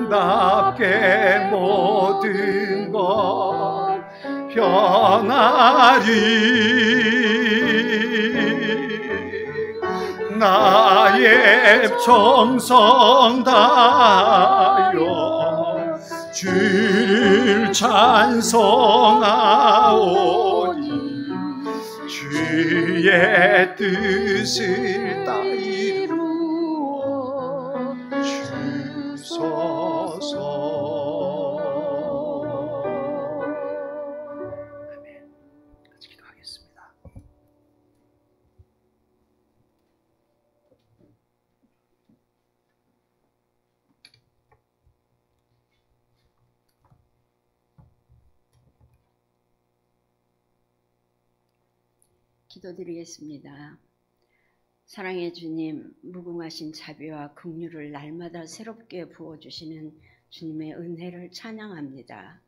아름답게 모든 것 변하리. 나의 정성 다하여 주를 찬송하오니 주의 뜻을 다 이루어 주소서. 아멘. 같이 기도하겠습니다. 기도드리겠습니다. 사랑의 주님, 무궁하신 자비와 긍휼을 날마다 새롭게 부어주시는 주님의 은혜를 찬양합니다.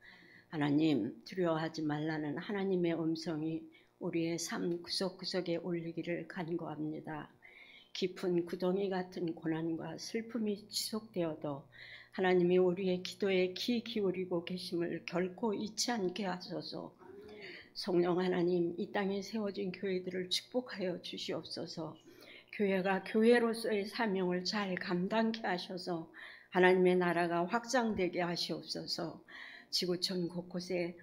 하나님, 두려워하지 말라는 하나님의 음성이 우리의 삶 구석구석에 울리기를 간구합니다. 깊은 구덩이 같은 고난과 슬픔이 지속되어도 하나님이 우리의 기도에 귀 기울이고 계심을 결코 잊지 않게 하소서. 성령 하나님, 이 땅에 세워진 교회들을 축복하여 주시옵소서. 교회가 교회로서의 사명을 잘 감당케 하셔서 하나님의 나라가 확장되게 하시옵소서. 지구촌 곳곳에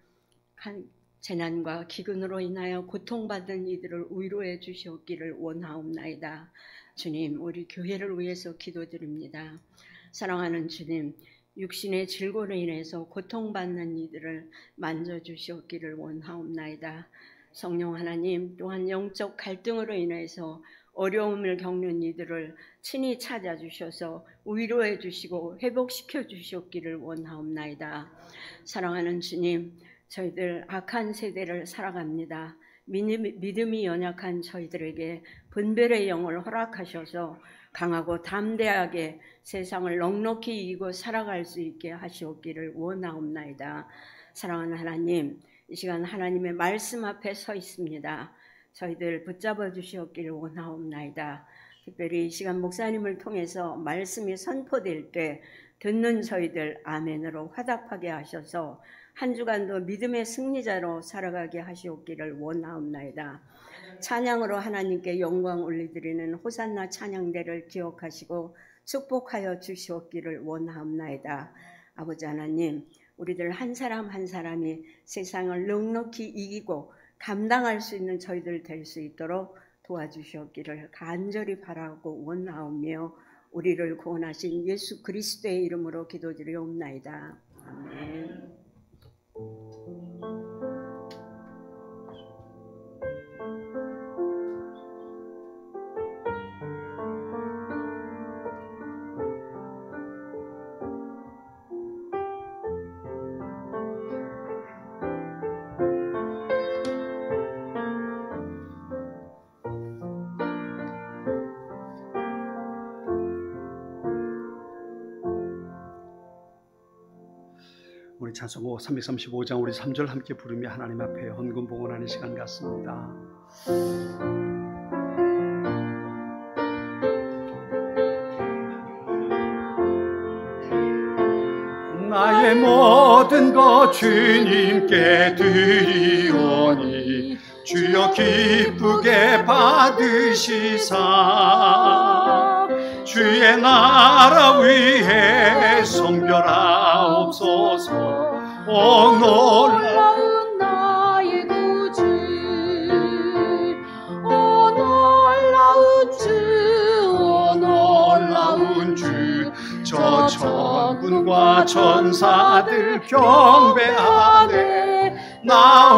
재난과 기근으로 인하여 고통받는 이들을 위로해 주시옵기를 원하옵나이다. 주님, 우리 교회를 위해서 기도드립니다. 사랑하는 주님, 육신의 질고로 인해서 고통받는 이들을 만져주시옵기를 원하옵나이다. 성령 하나님, 또한 영적 갈등으로 인해서 어려움을 겪는 이들을 친히 찾아주셔서 위로해 주시고 회복시켜 주시옵기를 원하옵나이다. 사랑하는 주님, 저희들 악한 세대를 살아갑니다. 믿음이 연약한 저희들에게 분별의 영을 허락하셔서 강하고 담대하게 세상을 넉넉히 이기고 살아갈 수 있게 하시옵기를 원하옵나이다. 사랑하는 하나님, 이 시간 하나님의 말씀 앞에 서 있습니다. 저희들 붙잡아 주시옵기를 원하옵나이다. 특별히 이 시간 목사님을 통해서 말씀이 선포될 때 듣는 저희들 아멘으로 화답하게 하셔서 한 주간도 믿음의 승리자로 살아가게 하시옵기를 원하옵나이다. 찬양으로 하나님께 영광 올려드리는 호산나 찬양대를 기억하시고 축복하여 주시옵기를 원하옵나이다. 아버지 하나님, 우리들 한 사람 한 사람이 세상을 넉넉히 이기고 감당할 수 있는 저희들 될 수 있도록 도와주시옵기를 간절히 바라고 원하오며 우리를 구원하신 예수 그리스도의 이름으로 기도드리옵나이다. 아멘. 우리 찬송곡 335장 우리 3절 함께 부르며 하나님 앞에 헌금 봉헌하는 시간 같습니다. 나의 모든 것 주님께 드리오니 주여 기쁘게 받으시사 주의 나라 위해 성별하옵소서. 오 놀라운 나의 구주, 오 놀라운 주, 오 놀라운 주, 저 천군과 천사들 경배하네. 나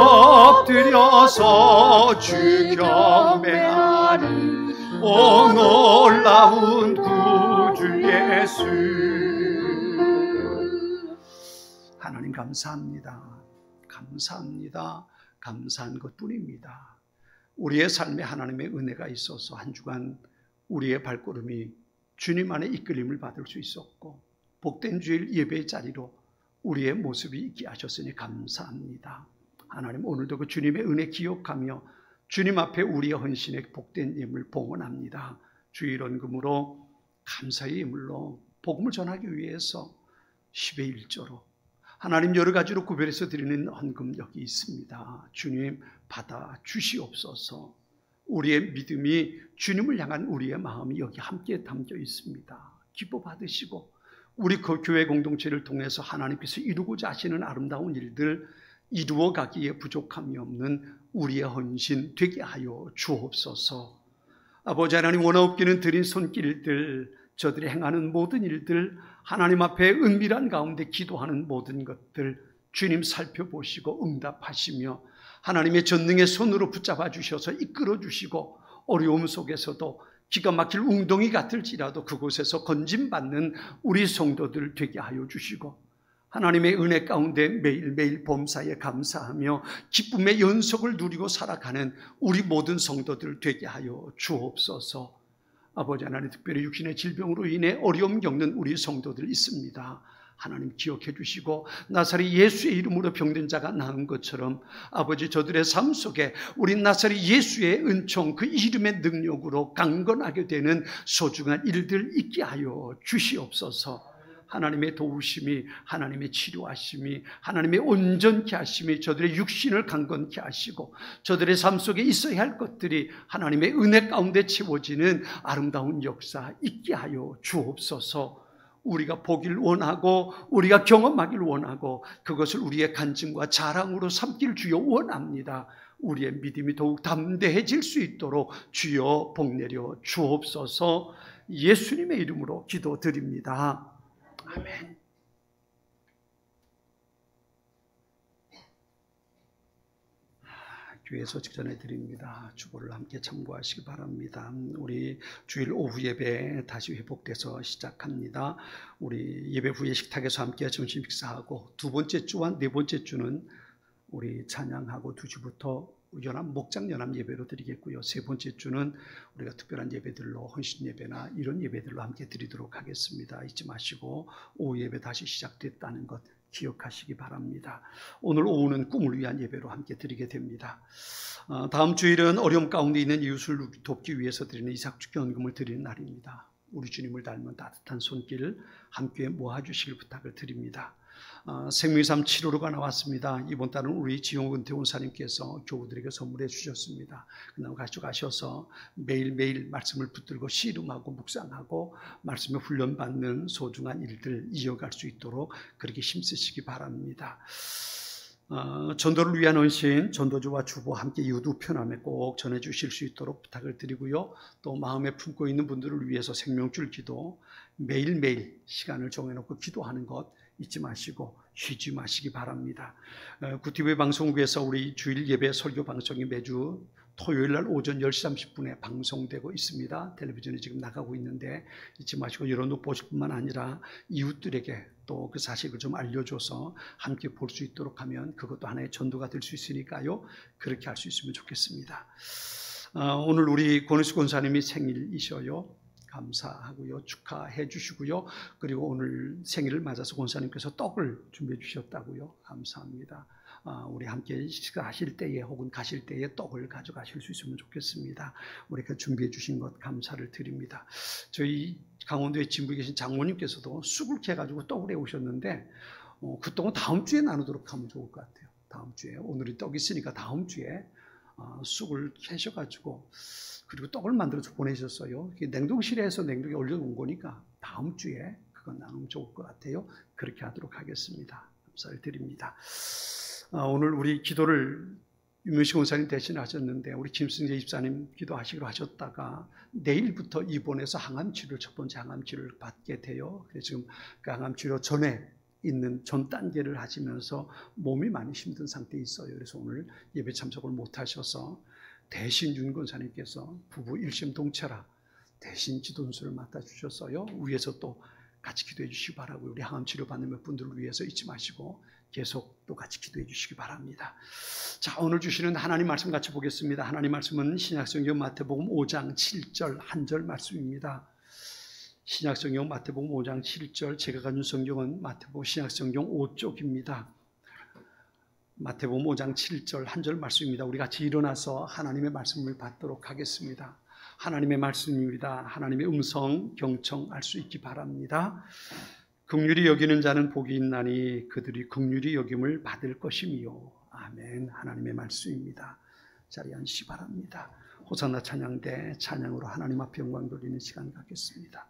엎드려서 주 경배하리. 오 놀라운 구주 예수. 하나님 감사합니다. 감사합니다. 감사한 것뿐입니다. 우리의 삶에 하나님의 은혜가 있어서 한 주간 우리의 발걸음이 주님 안에 이끌림을 받을 수 있었고 복된 주일 예배의 자리로 우리의 모습이 있게 하셨으니 감사합니다. 하나님, 오늘도 그 주님의 은혜 기억하며 주님 앞에 우리의 헌신의 복된 예물 봉헌합니다. 주일 헌금으로 감사의 예물로 복음을 전하기 위해서 10의 1조로 하나님 여러 가지로 구별해서 드리는 헌금 여기 있습니다. 주님 받아 주시옵소서. 우리의 믿음이 주님을 향한 우리의 마음이 여기 함께 담겨 있습니다. 기뻐 받으시고 우리 그 교회 공동체를 통해서 하나님께서 이루고자 하시는 아름다운 일들 이루어 가기에 부족함이 없는 우리의 헌신 되게 하여 주옵소서. 아버지 하나님, 원하옵기는 드린 손길들, 저들이 행하는 모든 일들, 하나님 앞에 은밀한 가운데 기도하는 모든 것들 주님 살펴보시고 응답하시며 하나님의 전능의 손으로 붙잡아 주셔서 이끌어 주시고 어려움 속에서도 기가 막힐 웅덩이 같을지라도 그곳에서 건짐받는 우리 성도들 되게 하여 주시고 하나님의 은혜 가운데 매일매일 범사에 감사하며 기쁨의 연속을 누리고 살아가는 우리 모든 성도들 되게 하여 주옵소서. 아버지 하나님, 특별히 육신의 질병으로 인해 어려움 겪는 우리 성도들 있습니다. 하나님 기억해 주시고 나사렛 예수의 이름으로 병든 자가 나은 것처럼 아버지 저들의 삶 속에 우리 나사렛 예수의 은총 그 이름의 능력으로 강건하게 되는 소중한 일들 있게 하여 주시옵소서. 하나님의 도우심이, 하나님의 치료하심이, 하나님의 온전케 하심이 저들의 육신을 강건케 하시고 저들의 삶 속에 있어야 할 것들이 하나님의 은혜 가운데 채워지는 아름다운 역사 있게 하여 주옵소서. 우리가 보길 원하고 우리가 경험하길 원하고 그것을 우리의 간증과 자랑으로 삼길 주여 원합니다. 우리의 믿음이 더욱 담대해질 수 있도록 주여 복내려 주옵소서. 예수님의 이름으로 기도드립니다. 아멘. 교회 소식 전해드립니다. 주보를 함께 참고하시기 바랍니다. 우리 주일 오후 예배 다시 회복돼서 시작합니다. 우리 예배 후에 식탁에서 함께 점심 식사하고 두 번째 주와 네 번째 주는 우리 찬양하고 2시부터 목장 연합 예배로 드리겠고요. 세 번째 주는 우리가 특별한 예배들로 헌신 예배나 이런 예배들로 함께 드리도록 하겠습니다. 잊지 마시고 오후 예배 다시 시작됐다는 것 기억하시기 바랍니다. 오늘 오후는 꿈을 위한 예배로 함께 드리게 됩니다. 다음 주일은 어려움 가운데 있는 이웃을 돕기 위해서 드리는 이삭주기 헌금을 드리는 날입니다. 우리 주님을 닮은 따뜻한 손길을 함께 모아주시길 부탁을 드립니다. 생명의 삶 치료로가 나왔습니다. 이번 달은 우리 지용 은퇴 원사님께서 교우들에게 선물해 주셨습니다. 그날 가져가셔서 매일매일 말씀을 붙들고 씨름하고 묵상하고 말씀에 훈련받는 소중한 일들 이어갈 수 있도록 그렇게 힘쓰시기 바랍니다. 전도를 위한 헌신, 전도주와 주보 함께 이웃 우편함에 꼭 전해주실 수 있도록 부탁을 드리고요. 또 마음에 품고 있는 분들을 위해서 생명줄 기도 매일매일 시간을 정해놓고 기도하는 것 잊지 마시고 쉬지 마시기 바랍니다. 구티브의 방송국에서 우리 주일 예배 설교 방송이 매주 토요일날 오전 10시 30분에 방송되고 있습니다. 텔레비전에 지금 나가고 있는데 잊지 마시고 여러분도 보실 뿐만 아니라 이웃들에게 또 그 사실을 좀 알려줘서 함께 볼 수 있도록 하면 그것도 하나의 전도가 될 수 있으니까요. 그렇게 할 수 있으면 좋겠습니다. 오늘 우리 권은수 권사님이 생일이셔요. 감사하고요. 축하해 주시고요. 그리고 오늘 생일을 맞아서 권사님께서 떡을 준비해 주셨다고요. 감사합니다. 우리 함께 식사하실 때에 혹은 가실 때에 떡을 가져가실 수 있으면 좋겠습니다. 우리가 준비해 주신 것 감사를 드립니다. 저희 강원도에 진부에 계신 장모님께서도 쑥을 캐가지고 떡을 해오셨는데 그 떡은 다음 주에 나누도록 하면 좋을 것 같아요. 다음 주에. 오늘이 떡이 있으니까 다음 주에 쑥을 캐셔가지고 그리고 떡을 만들어서 보내셨어요. 냉동실에서 냉동에 올려놓은 거니까 다음 주에 그건 나누면 좋을 것 같아요. 그렇게 하도록 하겠습니다. 감사를 드립니다. 오늘 우리 기도를 유명식 원사님 대신 하셨는데 우리 김승재 집사님 기도하시기로 하셨다가 내일부터 입원해서 항암치료 첫 번째 항암치료를 받게 돼요. 그래서 지금 그 항암치료 전에 있는 전 단계를 하시면서 몸이 많이 힘든 상태에 있어요. 그래서 오늘 예배 참석을 못 하셔서 대신 윤 권사님께서 부부 일심동체라 대신 기도문수를 맡아주셨어요. 위에서 또 같이 기도해 주시기 바라고요. 우리 항암치료 받는 몇 분들을 위해서 잊지 마시고 계속 또 같이 기도해 주시기 바랍니다. 자, 오늘 주시는 하나님 말씀 같이 보겠습니다. 하나님 말씀은 신약성경 마태복음 5장 7절 한 절 말씀입니다. 신약성경 마태복음 5장 7절, 제가 가진 성경은 마태복음 신약성경 5쪽입니다. 마태복음 5장 7절 한 절 말씀입니다. 우리 같이 일어나서 하나님의 말씀을 받도록 하겠습니다. 하나님의 말씀입니다. 하나님의 음성 경청할 수 있기 바랍니다. 긍휼히 여기는 자는 복이 있나니 그들이 긍휼히 여김을 받을 것이며. 아멘. 하나님의 말씀입니다. 자리에 앉으시 바랍니다. 호산나 찬양대 찬양으로 하나님 앞에 영광 돌리는 시간 갖겠습니다.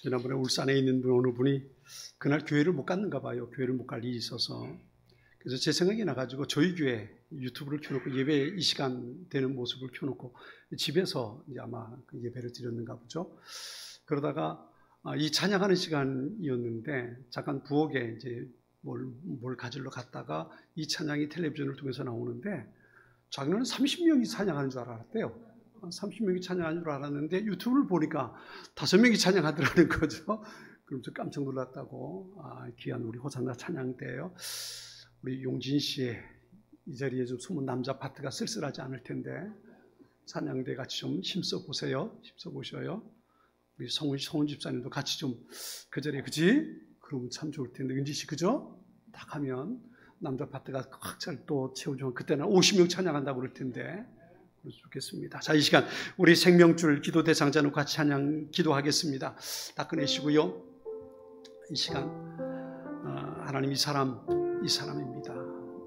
지난번에 울산에 있는 어느 분이 그날 교회를 못 갔는가 봐요. 교회를 못 갈 일이 있어서. 그래서 제 생각이 나가지고 저희 교회 유튜브를 켜놓고 예배 이 시간 되는 모습을 켜놓고 집에서 이제 아마 그 예배를 드렸는가 보죠. 그러다가 이 찬양하는 시간이었는데 잠깐 부엌에 이제 뭘 가지러 갔다가 이 찬양이 텔레비전을 통해서 나오는데 자기는 30명이 찬양하는 줄 알았대요. 30명이 찬양하는 줄 알았는데 유튜브를 보니까 5명이 찬양하더라는 거죠. 그럼 저 깜짝 놀랐다고. 귀한 우리 호산나 찬양대예요. 우리 용진 씨의 이 자리에 좀 숨은 남자 파트가 쓸쓸하지 않을 텐데 찬양대 같이 좀 힘써 보세요. 힘써 보셔요. 우리 성훈 집사님도 같이 좀 그 자리에 그지? 그러면 참 좋을 텐데 은지 씨 그죠? 딱 하면 남자 파트가 확 잘 또 채워주면 그때는 50명 찬양한다고 그럴 텐데 그래서 좋겠습니다. 자, 이 시간 우리 생명줄 기도 대상자 놓고 같이 찬양 기도하겠습니다. 다 꺼내시고요. 이 시간 하나님 이 사람입니다.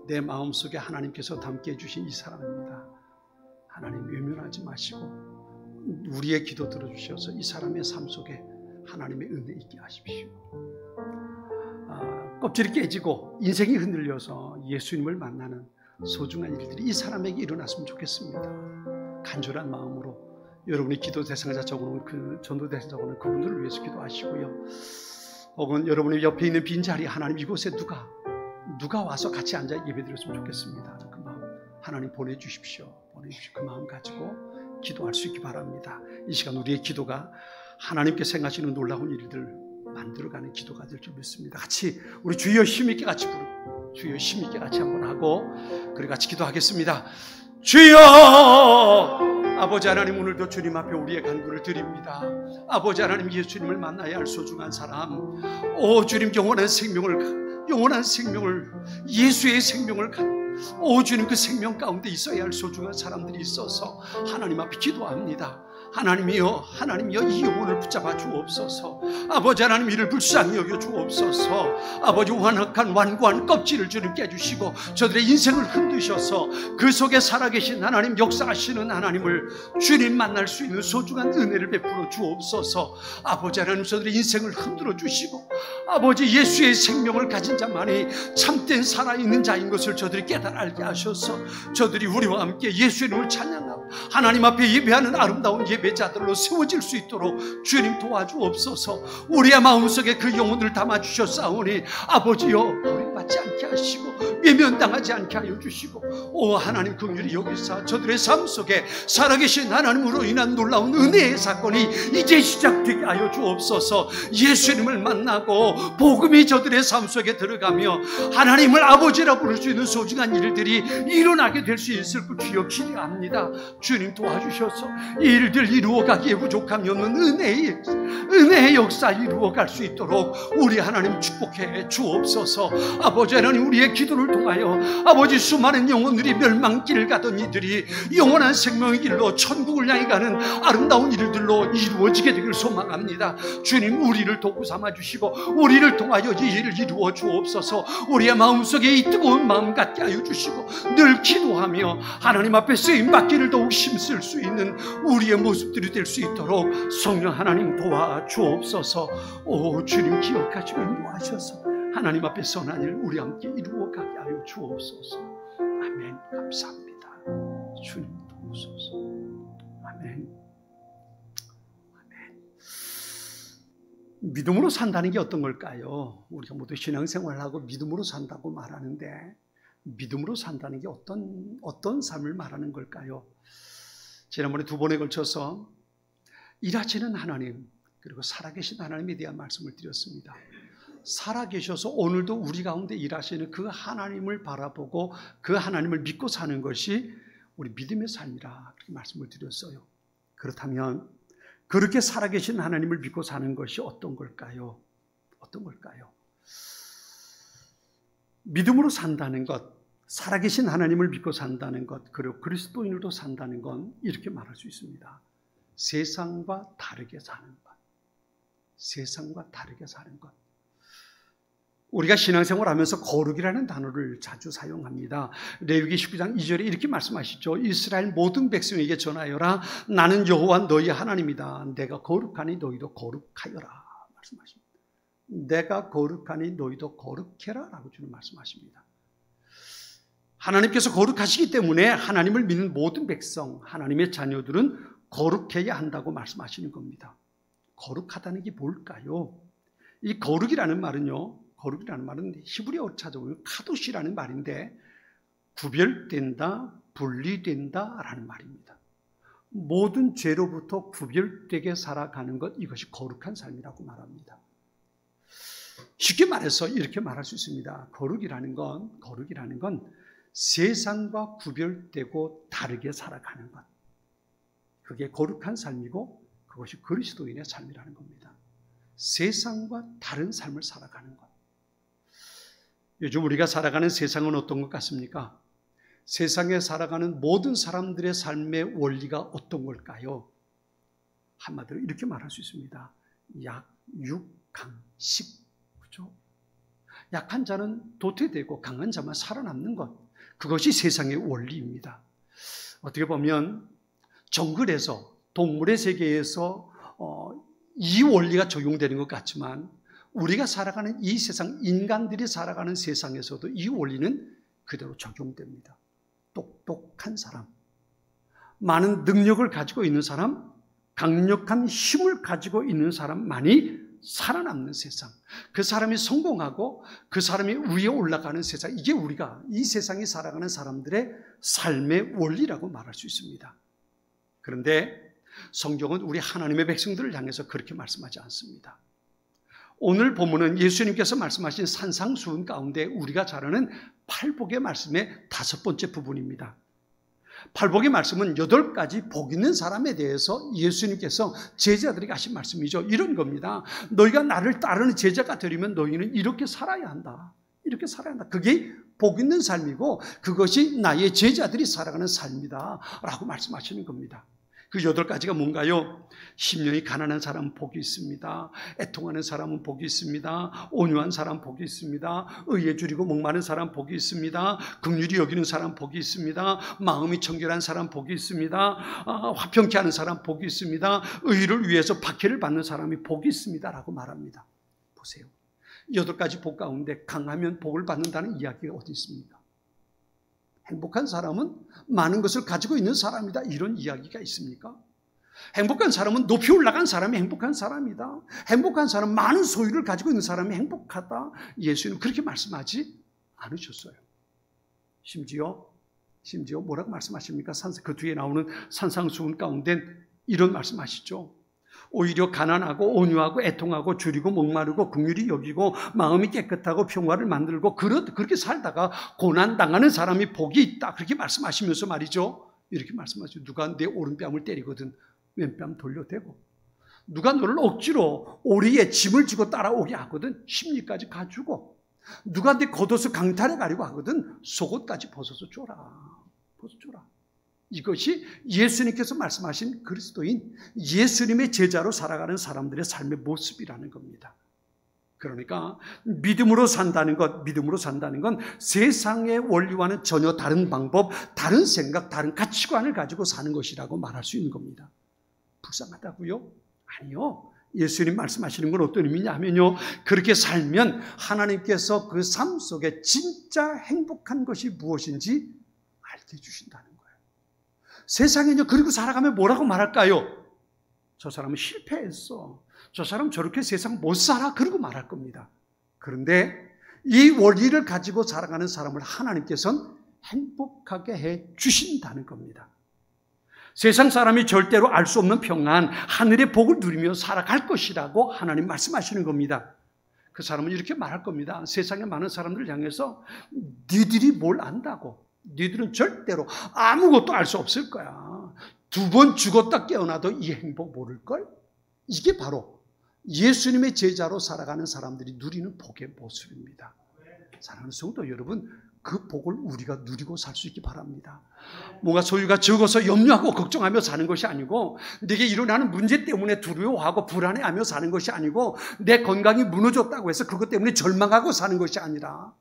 내 마음속에 하나님께서 담게 해주신 이 사람입니다. 하나님 외면하지 마시고 우리의 기도 들어주셔서 이 사람의 삶 속에 하나님의 은혜 있게 하십시오. 껍질이 깨지고 인생이 흔들려서 예수님을 만나는 소중한 일들이 이 사람에게 일어났으면 좋겠습니다. 간절한 마음으로 여러분이 기도 대상자 적어놓은 그 전도 대상자 적어놓은 그분들을 위해서 기도하시고요. 혹은 여러분의 옆에 있는 빈자리 하나님 이곳에 누가 와서 같이 앉아 예배드렸으면 좋겠습니다. 그 마음 하나님 보내주십시오. 그 마음 가지고 기도할 수 있기 바랍니다. 이 시간 우리의 기도가 하나님께 생각하시는 놀라운 일들 만들어가는 기도가 될 줄 믿습니다. 같이 우리 주여 힘있게 같이 부르고 주여 힘있게 같이 한번 하고 그리고 같이 기도하겠습니다. 주여 아버지 하나님, 오늘도 주님 앞에 우리의 간구를 드립니다. 아버지 하나님, 예수님을 만나야 할 소중한 사람, 오 주님, 영원한 생명을 예수의 생명을 오 주님, 그 생명 가운데 있어야 할 소중한 사람들이 있어서 하나님 앞에 기도합니다. 하나님이여 이 영혼을 붙잡아 주옵소서. 아버지 하나님, 이를 불쌍히 여겨 주옵소서. 아버지, 완고한 껍질을 주님 깨주시고 저들의 인생을 흔드셔서 그 속에 살아계신 하나님, 역사하시는 하나님을 주님 만날 수 있는 소중한 은혜를 베풀어 주옵소서. 아버지 하나님, 저들의 인생을 흔들어 주시고 아버지, 예수의 생명을 가진 자만이 참된 살아있는 자인 것을 저들이 깨달아 알게 하셔서 저들이 우리와 함께 예수의 이름을 찬양하고 하나님 앞에 예배하는 아름다운 예배자들로 세워질 수 있도록 주님 도와주옵소서. 우리의 마음속에 그 영혼을 담아주셨사오니 아버지여, 버림받지 않게 하시고 외면당하지 않게 하여 주시고, 오 하나님, 긍휼히 여기사 저들의 삶 속에 살아계신 하나님으로 인한 놀라운 은혜의 사건이 이제 시작되게 하여 주옵소서. 예수 이름을 만나고 복음이 저들의 삶 속에 들어가며 하나님을 아버지라 부를 수 있는 소중한 일들이 일어나게 될 수 있을 것 주여 기대합니다. 주님 도와주셔서 이 일들 이루어가기에 부족함이 없는 은혜의 역사 이루어갈 수 있도록 우리 하나님 축복해 주옵소서. 아버지 하나님, 우리의 기도를 통하여 아버지, 수많은 영혼들이 멸망길을 가던 이들이 영원한 생명의 길로 천국을 향해 가는 아름다운 일들로 이루어지게 되길 소망합니다. 주님, 우리를 도구 삼아 주시고 우리를 통하여 이 일을 이루어 주옵소서. 우리의 마음속에 이 뜨거운 마음 갖게 하여 주시고 늘 기도하며 하나님 앞에 쓰임받기를 더욱 힘쓸 수 있는 우리의 모습들이 될 수 있도록 성령 하나님 도와주옵소서. 오 주님, 기억하시고 인도하셔서 하나님 앞에 선한 일 우리 함께 이루어가게 하여 주옵소서. 아멘. 감사합니다. 주님 도우소서. 아멘. 아멘. 믿음으로 산다는 게 어떤 걸까요? 우리가 모두 신앙생활을 하고 믿음으로 산다고 말하는데 믿음으로 산다는 게 어떤 삶을 말하는 걸까요? 지난번에 2번에 걸쳐서 일하시는 하나님, 그리고 살아계신 하나님에 대한 말씀을 드렸습니다. 살아계셔서 오늘도 우리 가운데 일하시는 그 하나님을 바라보고 그 하나님을 믿고 사는 것이 우리 믿음의 삶이라 그렇게 말씀을 드렸어요. 그렇다면 그렇게 살아계신 하나님을 믿고 사는 것이 어떤 걸까요? 어떤 걸까요? 믿음으로 산다는 것, 살아계신 하나님을 믿고 산다는 것, 그리고 그리스도인으로 산다는 건 이렇게 말할 수 있습니다. 세상과 다르게 사는 것. 세상과 다르게 사는 것. 우리가 신앙생활 하면서 거룩이라는 단어를 자주 사용합니다. 레위기 19장 2절에 이렇게 말씀하시죠. 이스라엘 모든 백성에게 전하여라. 나는 여호와 너희 하나님이다. 내가 거룩하니 너희도 거룩하여라. 말씀하십니다. 내가 거룩하니 너희도 거룩해라 라고 주는 말씀하십니다. 하나님께서 거룩하시기 때문에 하나님을 믿는 모든 백성, 하나님의 자녀들은 거룩해야 한다고 말씀하시는 겁니다. 거룩하다는 게 뭘까요? 이 거룩이라는 말은요, 거룩이라는 말은 히브리어로 찾아보면 카도시라는 말인데 구별된다, 분리된다 라는 말입니다. 모든 죄로부터 구별되게 살아가는 것, 이것이 거룩한 삶이라고 말합니다. 쉽게 말해서 이렇게 말할 수 있습니다. 거룩이라는 건 세상과 구별되고 다르게 살아가는 것. 그게 거룩한 삶이고 그것이 그리스도인의 삶이라는 겁니다. 세상과 다른 삶을 살아가는 것. 요즘 우리가 살아가는 세상은 어떤 것 같습니까? 세상에 살아가는 모든 사람들의 삶의 원리가 어떤 걸까요? 한마디로 이렇게 말할 수 있습니다. 약, 육, 강, 식. 그렇죠? 약한 자는 도태되고 강한 자만 살아남는 것. 그것이 세상의 원리입니다. 어떻게 보면 정글에서, 동물의 세계에서 이 원리가 적용되는 것 같지만 우리가 살아가는 이 세상, 인간들이 살아가는 세상에서도 이 원리는 그대로 적용됩니다. 똑똑한 사람, 많은 능력을 가지고 있는 사람, 강력한 힘을 가지고 있는 사람만이 살아남는 세상, 그 사람이 성공하고 그 사람이 위에 올라가는 세상, 이게 우리가 이 세상에 살아가는 사람들의 삶의 원리라고 말할 수 있습니다. 그런데 성경은 우리 하나님의 백성들을 향해서 그렇게 말씀하지 않습니다. 오늘 본문은 예수님께서 말씀하신 산상수훈 가운데 우리가 잘 아는 팔복의 말씀의 5번째 부분입니다. 팔복의 말씀은 8가지 복 있는 사람에 대해서 예수님께서 제자들에게 하신 말씀이죠. 이런 겁니다. 너희가 나를 따르는 제자가 되려면 너희는 이렇게 살아야 한다. 이렇게 살아야 한다. 그게 복 있는 삶이고 그것이 나의 제자들이 살아가는 삶이다 라고 말씀하시는 겁니다. 그 8가지가 뭔가요? 심령이 가난한 사람은 복이 있습니다. 애통하는 사람은 복이 있습니다. 온유한 사람 복이 있습니다. 의에 줄이고 목마른 사람 복이 있습니다. 긍휼히 여기는 사람 복이 있습니다. 마음이 청결한 사람 복이 있습니다. 화평케 하는 사람 복이 있습니다. 의를 위해서 박해를 받는 사람이 복이 있습니다 라고 말합니다. 보세요. 8가지 복 가운데 강하면 복을 받는다는 이야기가 어디 있습니까? 행복한 사람은 많은 것을 가지고 있는 사람이다, 이런 이야기가 있습니까? 행복한 사람은 높이 올라간 사람이 행복한 사람이다. 행복한 사람은 많은 소유를 가지고 있는 사람이 행복하다. 예수님은 그렇게 말씀하지 않으셨어요. 심지어 뭐라고 말씀하십니까? 그 뒤에 나오는 산상수훈 가운데 이런 말씀하시죠. 오히려 가난하고 온유하고 애통하고 줄이고 목마르고 긍휼히 여기고 마음이 깨끗하고 평화를 만들고 그렇게 살다가 고난당하는 사람이 복이 있다. 그렇게 말씀하시면서 말이죠. 이렇게 말씀하시죠. 누가 내 오른뺨을 때리거든 왼뺨 돌려대고, 누가 너를 억지로 오리에 짐을 지고 따라오게 하거든 심리까지 가주고, 누가 내 겉옷을 강탈해 가려고 하거든 속옷까지 벗어서 줘라. 이것이 예수님께서 말씀하신 그리스도인 예수님의 제자로 살아가는 사람들의 삶의 모습이라는 겁니다. 그러니까 믿음으로 산다는 건 세상의 원리와는 전혀 다른 방법, 다른 생각, 다른 가치관을 가지고 사는 것이라고 말할 수 있는 겁니다. 불쌍하다고요? 아니요. 예수님 말씀하시는 건 어떤 의미냐 하면요, 그렇게 살면 하나님께서 그 삶 속에 진짜 행복한 것이 무엇인지 알게 해주신다는 거예요. 세상에는요, 그리고 살아가면 뭐라고 말할까요? 저 사람은 실패했어. 저 사람 저렇게 세상 못 살아. 그러고 말할 겁니다. 그런데 이 원리를 가지고 살아가는 사람을 하나님께서는 행복하게 해 주신다는 겁니다. 세상 사람이 절대로 알 수 없는 평안, 하늘의 복을 누리며 살아갈 것이라고 하나님 말씀하시는 겁니다. 그 사람은 이렇게 말할 겁니다. 세상에 많은 사람들을 향해서 니들이 뭘 안다고. 니들은 절대로 아무것도 알 수 없을 거야. 2번 죽었다 깨어나도 이 행복 모를걸? 이게 바로 예수님의 제자로 살아가는 사람들이 누리는 복의 모습입니다. 사랑하는 성도 여러분, 그 복을 우리가 누리고 살 수 있기 바랍니다. 뭔가 소유가 적어서 염려하고 걱정하며 사는 것이 아니고, 내게 일어나는 문제 때문에 두려워하고 불안해하며 사는 것이 아니고, 내 건강이 무너졌다고 해서 그것 때문에 절망하고 사는 것이 아니라,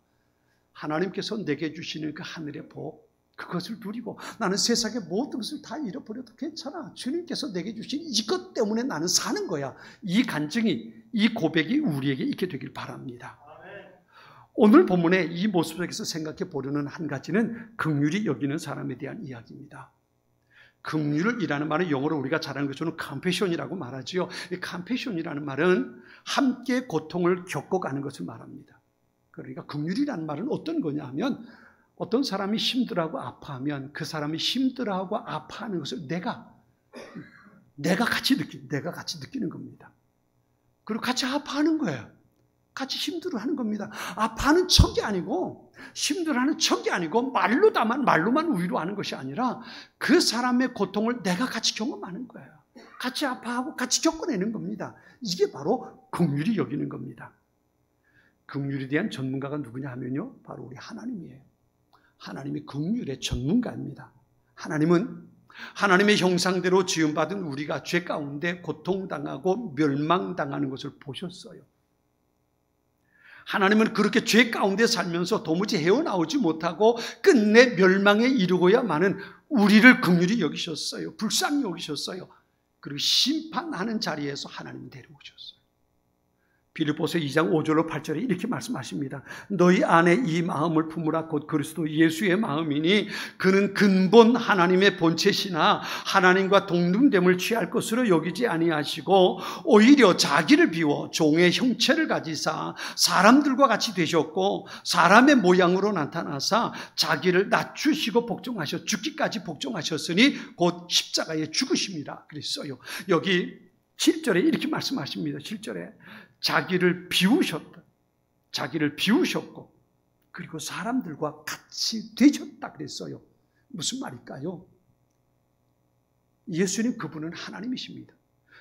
하나님께서 내게 주시는 그 하늘의 복, 그것을 누리고 나는 세상의 모든 것을 다 잃어버려도 괜찮아. 주님께서 내게 주신 이것 때문에 나는 사는 거야. 이 간증이, 이 고백이 우리에게 있게 되길 바랍니다. 오늘 본문의 이 모습 속에서 생각해 보려는 한 가지는 긍휼히 여기는 사람에 대한 이야기입니다. 긍휼이라는 말은 영어로 우리가 잘 아는 것처럼 컴패션이라고 말하지요. 이 컴패션이라는 말은 함께 고통을 겪어가는 것을 말합니다. 그러니까 긍휼이라는 말은 어떤 거냐 하면, 어떤 사람이 힘들어하고 아파하면 그 사람이 힘들어하고 아파하는 것을 내가 같이 느끼는 겁니다. 그리고 같이 아파하는 거예요. 같이 힘들어하는 겁니다. 아파하는 척이 아니고, 힘들어하는 척이 아니고, 말로만 위로하는 것이 아니라 그 사람의 고통을 내가 같이 경험하는 거예요. 같이 아파하고 같이 겪어내는 겁니다. 이게 바로 긍휼히 여기는 겁니다. 긍휼에 대한 전문가가 누구냐 하면요, 바로 우리 하나님이에요. 하나님이 긍휼의 전문가입니다. 하나님은 하나님의 형상대로 지음받은 우리가 죄 가운데 고통당하고 멸망당하는 것을 보셨어요. 하나님은 그렇게 죄 가운데 살면서 도무지 헤어나오지 못하고 끝내 멸망에 이르고야만은 우리를 긍휼히 여기셨어요. 불쌍히 여기셨어요. 그리고 심판하는 자리에서 하나님이 데려오셨어요. 빌립보서 2장 5절로 8절에 이렇게 말씀하십니다. 너희 안에 이 마음을 품으라. 곧 그리스도 예수의 마음이니 그는 근본 하나님의 본체시나 하나님과 동등됨을 취할 것으로 여기지 아니하시고 오히려 자기를 비워 종의 형체를 가지사 사람들과 같이 되셨고 사람의 모양으로 나타나사 자기를 낮추시고 복종하셔 죽기까지 복종하셨으니 곧 십자가에 죽으심이라 그랬어요. 여기 7절에 이렇게 말씀하십니다. 7절에 자기를 비우셨다. 자기를 비우셨고 그리고 사람들과 같이 되셨다 그랬어요. 무슨 말일까요? 예수님 그분은 하나님이십니다.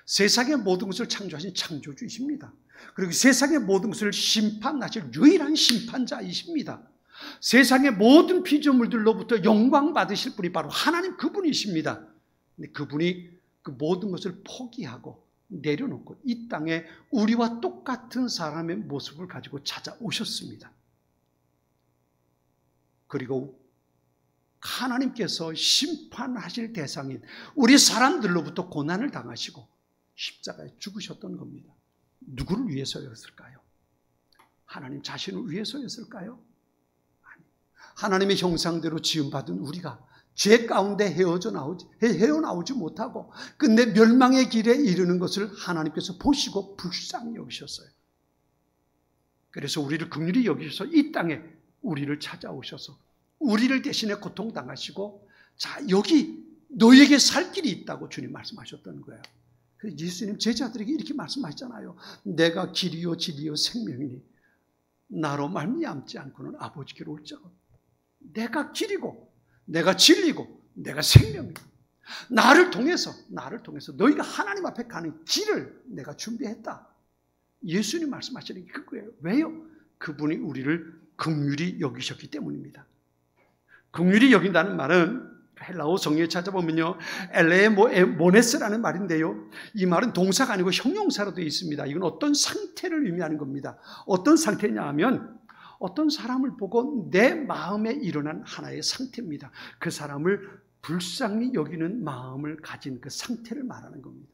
세상의 모든 것을 창조하신 창조주이십니다. 그리고 세상의 모든 것을 심판하실 유일한 심판자이십니다. 세상의 모든 피조물들로부터 영광 받으실 분이 바로 하나님 그분이십니다. 근데 그분이 그 모든 것을 포기하고 내려놓고 이 땅에 우리와 똑같은 사람의 모습을 가지고 찾아오셨습니다. 그리고 하나님께서 심판하실 대상인 우리 사람들로부터 고난을 당하시고 십자가에 죽으셨던 겁니다. 누구를 위해서였을까요? 하나님 자신을 위해서였을까요? 아니, 하나님의 형상대로 지음받은 우리가 죄 가운데 헤어나오지 못하고 끝내 멸망의 길에 이르는 것을 하나님께서 보시고 불쌍히 여기셨어요. 그래서 우리를 긍휼히 여기셔서 이 땅에 우리를 찾아오셔서 우리를 대신에 고통당하시고 자 여기 너에게 살 길이 있다고 주님 말씀하셨던 거예요. 그래서 예수님 제자들에게 이렇게 말씀하셨잖아요. 내가 길이요 진리요 생명이니 나로 말미암지 않고는 아버지께로 올 자가 없다. 내가 길이고 내가 진리고 내가 생명이고 나를 통해서 너희가 하나님 앞에 가는 길을 내가 준비했다. 예수님 말씀하시는 게 그거예요. 왜요? 그분이 우리를 긍휼히 여기셨기 때문입니다. 긍휼히 여긴다는 말은 헬라어 성경에 찾아보면요, 엘레모네스라는 말인데요, 이 말은 동사가 아니고 형용사로 되어 있습니다. 이건 어떤 상태를 의미하는 겁니다. 어떤 상태냐 하면 어떤 사람을 보고 내 마음에 일어난 하나의 상태입니다. 그 사람을 불쌍히 여기는 마음을 가진 그 상태를 말하는 겁니다.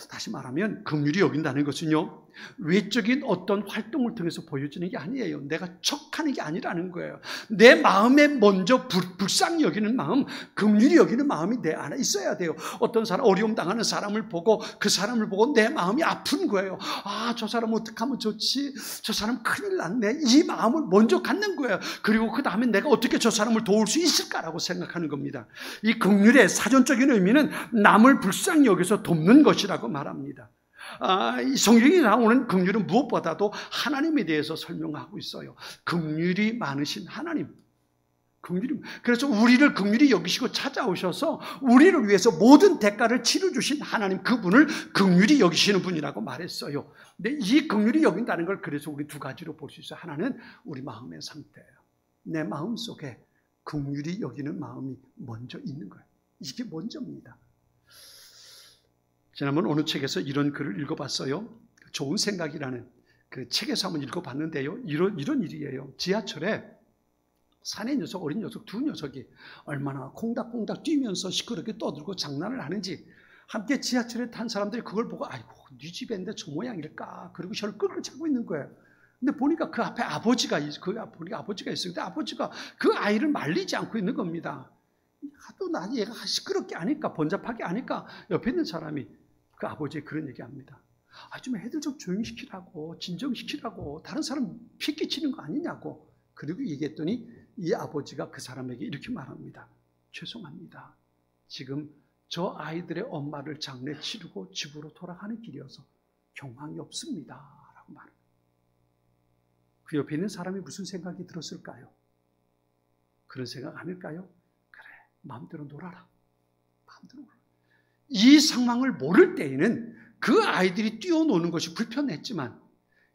다시 말하면 긍휼히 여긴다는 것은요, 외적인 어떤 활동을 통해서 보여지는 게 아니에요. 내가 척하는 게 아니라는 거예요. 내 마음에 먼저 불쌍히 여기는 마음, 긍휼히 여기는 마음이 내 안에 있어야 돼요. 어떤 사람, 어려움 당하는 사람을 보고 그 사람을 보고 내 마음이 아픈 거예요. 아, 저 사람 어떻게 하면 좋지? 저 사람 큰일 났네. 이 마음을 먼저 갖는 거예요. 그리고 그 다음에 내가 어떻게 저 사람을 도울 수 있을까라고 생각하는 겁니다. 이 긍휼의 사전적인 의미는 남을 불쌍히 여기서 돕는 것이라고 말합니다. 이 성경에 나오는 긍휼은 무엇보다도 하나님에 대해서 설명하고 있어요. 긍휼이 많으신 하나님. 그래서 우리를 긍휼히 여기시고 찾아오셔서 우리를 위해서 모든 대가를 치러주신 하나님, 그분을 긍휼히 여기시는 분이라고 말했어요. 근데 이 긍휼히 여긴다는 걸 그래서 우리 두 가지로 볼 수 있어요. 하나는 우리 마음의 상태예요. 내 마음 속에 긍휼히 여기는 마음이 먼저 있는 거예요. 이게 먼저입니다. 지난번 어느 책에서 이런 글을 읽어봤어요. 좋은 생각이라는 그 책에서 한번 읽어봤는데요. 이런 일이에요. 지하철에 사내 녀석, 어린 녀석 두 녀석이 얼마나 콩닥콩닥 뛰면서 시끄럽게 떠들고 장난을 하는지, 함께 지하철에 탄 사람들이 그걸 보고 아이고 네 집인데 저 모양일까, 그리고 혀를 끌끌 차고 있는 거예요. 근데 보니까 그 앞에 아버지가 있어요. 근데 아버지가 그 아이를 말리지 않고 있는 겁니다. 하도 나 얘가 시끄럽게 하니까, 번잡하게 하니까 옆에 있는 사람이 그 아버지의 그런 얘기합니다. 좀 애들 좀 조용히 시키라고, 진정시키라고, 다른 사람 피 끼치는 거 아니냐고. 그리고 얘기했더니 이 아버지가 그 사람에게 이렇게 말합니다. 죄송합니다. 지금 저 아이들의 엄마를 장례 치르고 집으로 돌아가는 길이어서 경황이 없습니다. 라고 말합니다. 그 옆에 있는 사람이 무슨 생각이 들었을까요? 그런 생각 아닐까요? 그래, 마음대로 놀아라. 마음대로 놀아라. 이 상황을 모를 때에는 그 아이들이 뛰어노는 것이 불편했지만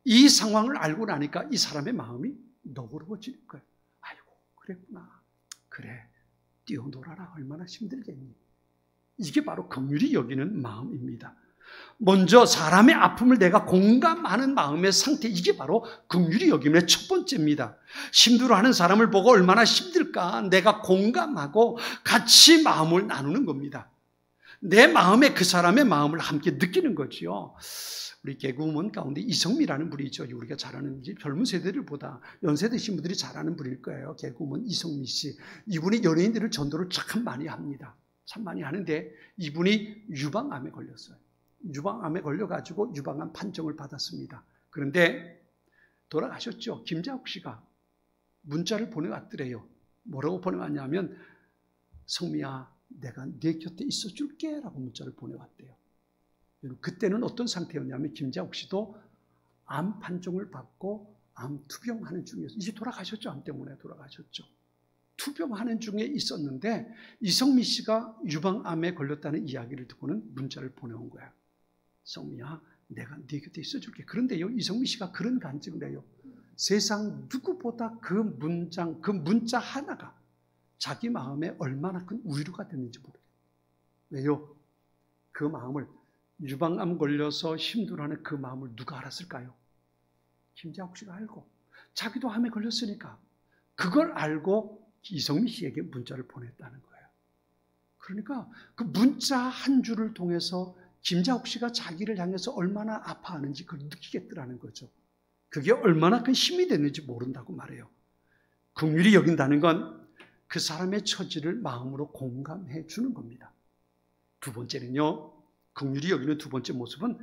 이 상황을 알고 나니까 이 사람의 마음이 너그러워지는 거예요. 아이고 그랬구나. 그래, 뛰어놀아라. 얼마나 힘들겠니. 이게 바로 긍휼히 여기는 마음입니다. 먼저 사람의 아픔을 내가 공감하는 마음의 상태, 이게 바로 긍휼히 여김의 첫 번째입니다. 힘들어하는 사람을 보고 얼마나 힘들까 내가 공감하고 같이 마음을 나누는 겁니다. 내 마음에 그 사람의 마음을 함께 느끼는 거지요. 우리 개그우먼 가운데 이성미라는 분이 있죠. 우리가 잘 아는 젊은 세대들보다 연세드신 분들이 잘 아는 분일 거예요. 개그우먼 이성미 씨. 이분이 연예인들을 전도를 참 많이 합니다. 참 많이 하는데 이분이 유방암에 걸렸어요. 유방암에 걸려가지고 유방암 판정을 받았습니다. 그런데 돌아가셨죠. 김자옥 씨가 문자를 보내왔더래요. 뭐라고 보내왔냐면 성미야, 내가 네 곁에 있어줄게 라고 문자를 보내왔대요. 그때는 어떤 상태였냐면 김자옥 씨도 암 판정을 받고 암 투병하는 중이었어요. 이제 돌아가셨죠. 암 때문에 돌아가셨죠. 투병하는 중에 있었는데 이성미 씨가 유방암에 걸렸다는 이야기를 듣고는 문자를 보내온 거야. 성미야, 내가 네 곁에 있어줄게. 그런데요, 이성미 씨가 그런 간증을 해요. 세상 누구보다 그 문장, 그 문자 하나가 자기 마음에 얼마나 큰 위로가 됐는지 모르겠어요. 왜요? 그 마음을, 유방암 걸려서 힘들어하는 그 마음을 누가 알았을까요? 김자옥 씨가 알고, 자기도 암에 걸렸으니까 그걸 알고 이성미 씨에게 문자를 보냈다는 거예요. 그러니까 그 문자 한 줄을 통해서 김자옥 씨가 자기를 향해서 얼마나 아파하는지 그걸 느끼겠더라는 거죠. 그게 얼마나 큰 힘이 됐는지 모른다고 말해요. 긍휼히 여긴다는 건 그 사람의 처지를 마음으로 공감해 주는 겁니다. 두 번째는요, 긍휼히 여기는 두 번째 모습은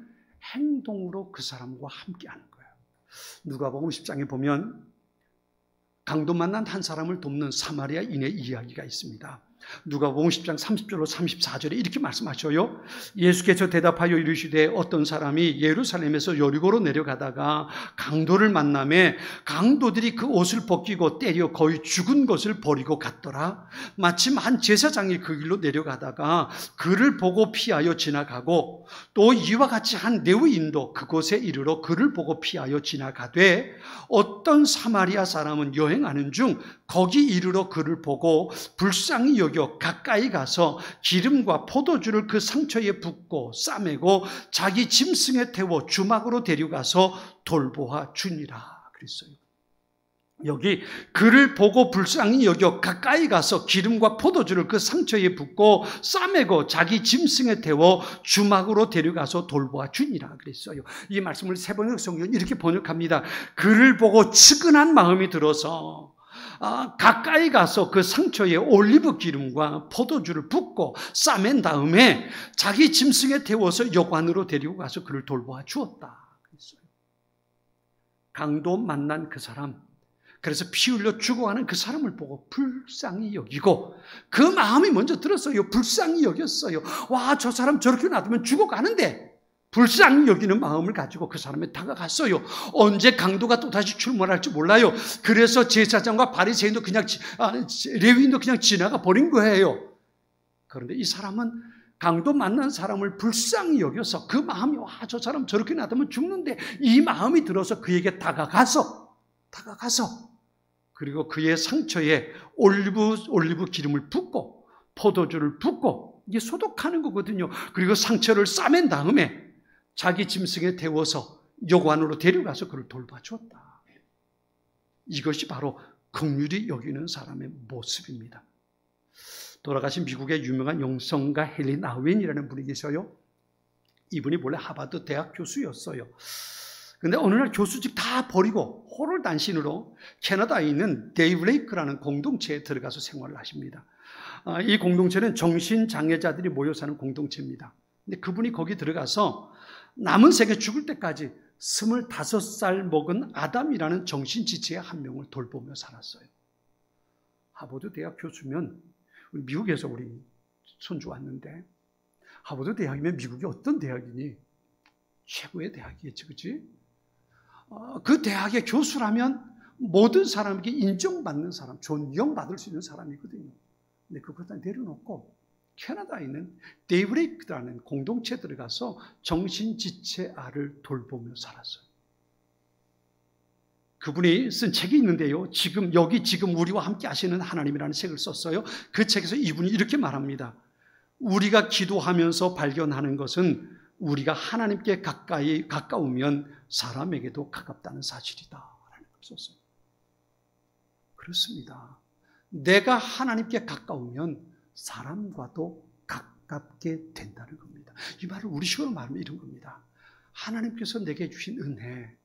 행동으로 그 사람과 함께 하는 거예요. 누가복음 10장에 보면 강도 만난 한 사람을 돕는 사마리아인의 이야기가 있습니다. 누가복음 10장 30절로 34절에 이렇게 말씀하셔요. 예수께서 대답하여 이르시되 어떤 사람이 예루살렘에서 여리고로 내려가다가 강도를 만나매 강도들이 그 옷을 벗기고 때려 거의 죽은 것을 버리고 갔더라. 마침 한 제사장이 그 길로 내려가다가 그를 보고 피하여 지나가고 또 이와 같이 한 레위인도 그곳에 이르러 그를 보고 피하여 지나가되 어떤 사마리아 사람은 여행하는 중 거기 이르러 그를 보고 불쌍히 여겨 가까이 가서 기름과 포도주를 그 상처에 붓고 싸매고 자기 짐승에 태워 주막으로 데려가서 돌보아 주니라 그랬어요. 여기 그를 보고 불쌍히 여겨 가까이 가서 기름과 포도주를 그 상처에 붓고 싸매고 자기 짐승에 태워 주막으로 데려가서 돌보아 주니라 그랬어요. 이 말씀을 세번역 성경은 이렇게 번역합니다. 그를 보고 측은한 마음이 들어서 가까이 가서 그 상처에 올리브 기름과 포도주를 붓고 싸맨 다음에 자기 짐승에 태워서 여관으로 데리고 가서 그를 돌보아 주었다 그랬어요. 강도 만난 그 사람, 그래서 피 흘려 죽어가는 그 사람을 보고 불쌍히 여기고 그 마음이 먼저 들었어요. 불쌍히 여겼어요. 와, 저 사람 저렇게 놔두면 죽어가는데 불쌍히 여기는 마음을 가지고 그 사람에 다가갔어요. 언제 강도가 또다시 출몰할지 몰라요. 그래서 제사장과 바리새인도 그냥 레위인도 그냥 지나가 버린 거예요. 그런데 이 사람은 강도 만난 사람을 불쌍히 여겨서 그 마음이 와, 저 사람 저렇게 놔두면 죽는데 이 마음이 들어서 그에게 다가가서 그리고 그의 상처에 올리브 기름을 붓고 포도주를 붓고 이게 소독하는 거거든요. 그리고 상처를 싸맨 다음에 자기 짐승에 태워서 여관으로 데려가서 그를 돌봐주었다. 이것이 바로 긍휼히 여기는 사람의 모습입니다. 돌아가신 미국의 유명한 영성가 헬린 아웬이라는 분이 계셔요. 이분이 원래 하버드 대학 교수였어요. 그런데 어느 날 교수직 다 버리고 호롤단신으로 캐나다에 있는 데이브레이크라는 공동체에 들어가서 생활을 하십니다. 이 공동체는 정신장애자들이 모여 사는 공동체입니다. 근데 그분이 거기 들어가서 남은 생에 죽을 때까지 25살 먹은 아담이라는 정신지체의 한 명을 돌보며 살았어요. 하버드 대학 교수면 미국에서 우리 손주 왔는데 하버드 대학이면 미국이 어떤 대학이니? 최고의 대학이겠지, 그렇지? 그 대학의 교수라면 모든 사람에게 인정받는 사람, 존경받을 수 있는 사람이거든요. 근데 그걸 다 내려놓고 캐나다에 있는 데이브레이크라는 공동체에 들어가서 정신지체아를 돌보며 살았어요. 그분이 쓴 책이 있는데요. 지금 우리와 함께 하시는 하나님이라는 책을 썼어요. 그 책에서 이분이 이렇게 말합니다. 우리가 기도하면서 발견하는 것은 우리가 하나님께 가까우면 사람에게도 가깝다는 사실이다 라는 걸 썼어요. 그렇습니다. 내가 하나님께 가까우면 사람과도 가깝게 된다는 겁니다. 이 말을 우리식으로 말하면 이런 겁니다. 하나님께서 내게 주신 은혜,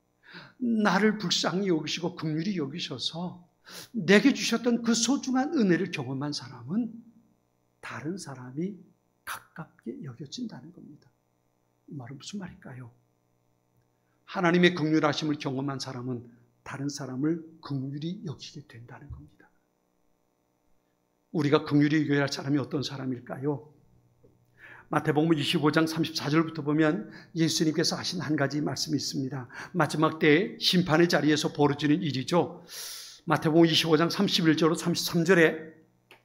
나를 불쌍히 여기시고 긍휼히 여기셔서 내게 주셨던 그 소중한 은혜를 경험한 사람은 다른 사람이 가깝게 여겨진다는 겁니다. 이 말은 무슨 말일까요? 하나님의 긍휼하심을 경험한 사람은 다른 사람을 긍휼히 여기게 된다는 겁니다. 우리가 긍휼히 여겨야 할 사람이 어떤 사람일까요? 마태복음 25장 34절부터 보면 예수님께서 하신 한 가지 말씀이 있습니다. 마지막 때 심판의 자리에서 벌어지는 일이죠. 마태복음 25장 31절로 33절에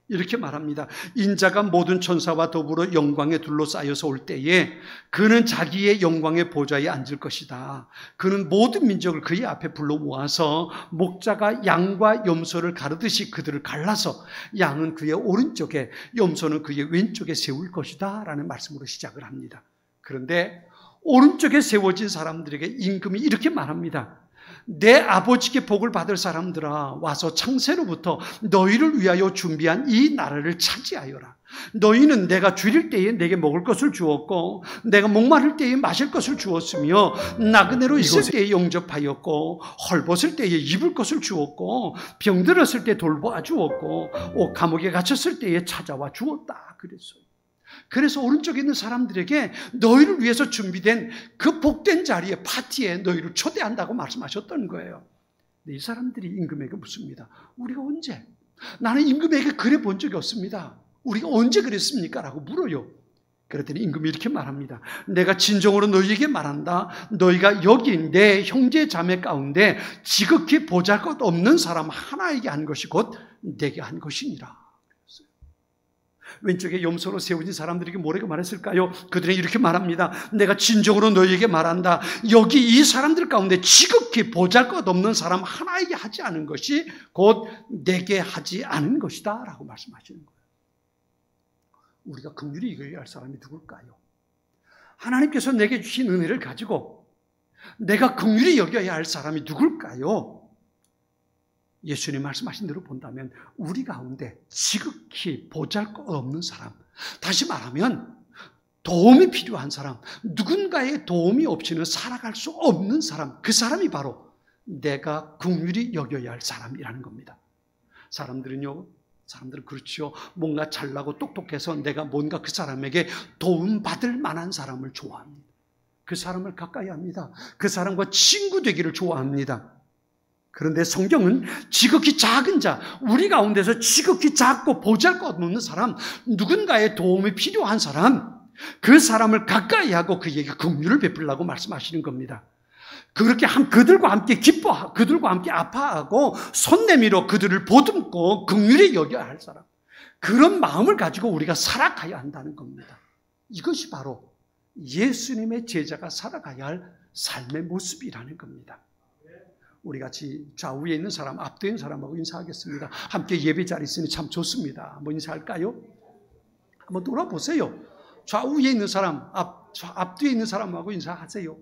이렇게 말합니다. 인자가 모든 천사와 더불어 영광에 둘러싸여서 올 때에 그는 자기의 영광의 보좌에 앉을 것이다. 그는 모든 민족을 그의 앞에 불러 모아서 목자가 양과 염소를 가르듯이 그들을 갈라서 양은 그의 오른쪽에 염소는 그의 왼쪽에 세울 것이다 라는 말씀으로 시작을 합니다. 그런데 오른쪽에 세워진 사람들에게 임금이 이렇게 말합니다. 내 아버지께 복을 받을 사람들아, 와서 창세로부터 너희를 위하여 준비한 이 나라를 차지하여라. 너희는 내가 줄일 때에 내게 먹을 것을 주었고 내가 목마를 때에 마실 것을 주었으며 나그네로 있을 때에 영접하였고 헐벗을 때에 입을 것을 주었고 병들었을 때 돌보아 주었고 감옥에 갇혔을 때에 찾아와 주었다 그랬어요. 그래서 오른쪽에 있는 사람들에게 너희를 위해서 준비된 그 복된 자리에, 파티에 너희를 초대한다고 말씀하셨던 거예요. 근데 이 사람들이 임금에게 묻습니다. 우리가 언제? 나는 임금에게 그래 본 적이 없습니다. 우리가 언제 그랬습니까? 라고 물어요. 그랬더니 임금이 이렇게 말합니다. 내가 진정으로 너희에게 말한다. 너희가 여기 내 형제 자매 가운데 지극히 보잘것없는 사람 하나에게 한 것이 곧 내게 한 것이니라. 왼쪽에 염소로 세워진 사람들에게 뭐라고 말했을까요? 그들은 이렇게 말합니다. 내가 진정으로 너희에게 말한다. 여기 이 사람들 가운데 지극히 보잘것없는 사람 하나에게 하지 않은 것이 곧 내게 하지 않은 것이다 라고 말씀하시는 거예요. 우리가 긍휼히 여겨야 할 사람이 누굴까요? 하나님께서 내게 주신 은혜를 가지고 내가 긍휼히 여겨야 할 사람이 누굴까요? 예수님 말씀하신 대로 본다면 우리 가운데 지극히 보잘것없는 사람, 다시 말하면 도움이 필요한 사람, 누군가의 도움이 없이는 살아갈 수 없는 사람, 그 사람이 바로 내가 긍휼히 여겨야 할 사람이라는 겁니다. 사람들은 그렇죠. 뭔가 잘나고 똑똑해서 내가 뭔가 그 사람에게 도움받을 만한 사람을 좋아합니다. 그 사람을 가까이 합니다. 그 사람과 친구 되기를 좋아합니다. 그런데 성경은 지극히 작은 자, 우리 가운데서 지극히 작고 보잘것없는 사람, 누군가의 도움이 필요한 사람, 그 사람을 가까이 하고 그에게 긍휼을 베풀라고 말씀하시는 겁니다. 그렇게 그들과 함께 기뻐하고 그들과 함께 아파하고 손 내밀어 그들을 보듬고 긍휼히 여겨야 할 사람, 그런 마음을 가지고 우리가 살아가야 한다는 겁니다. 이것이 바로 예수님의 제자가 살아가야 할 삶의 모습이라는 겁니다. 우리 같이 좌우에 있는 사람, 앞뒤에 있는 사람하고 인사하겠습니다. 함께 예배 자리 있으니 참 좋습니다. 한번 인사할까요? 한번 돌아보세요. 좌우에 있는 사람, 앞뒤에 있는 사람하고 인사하세요.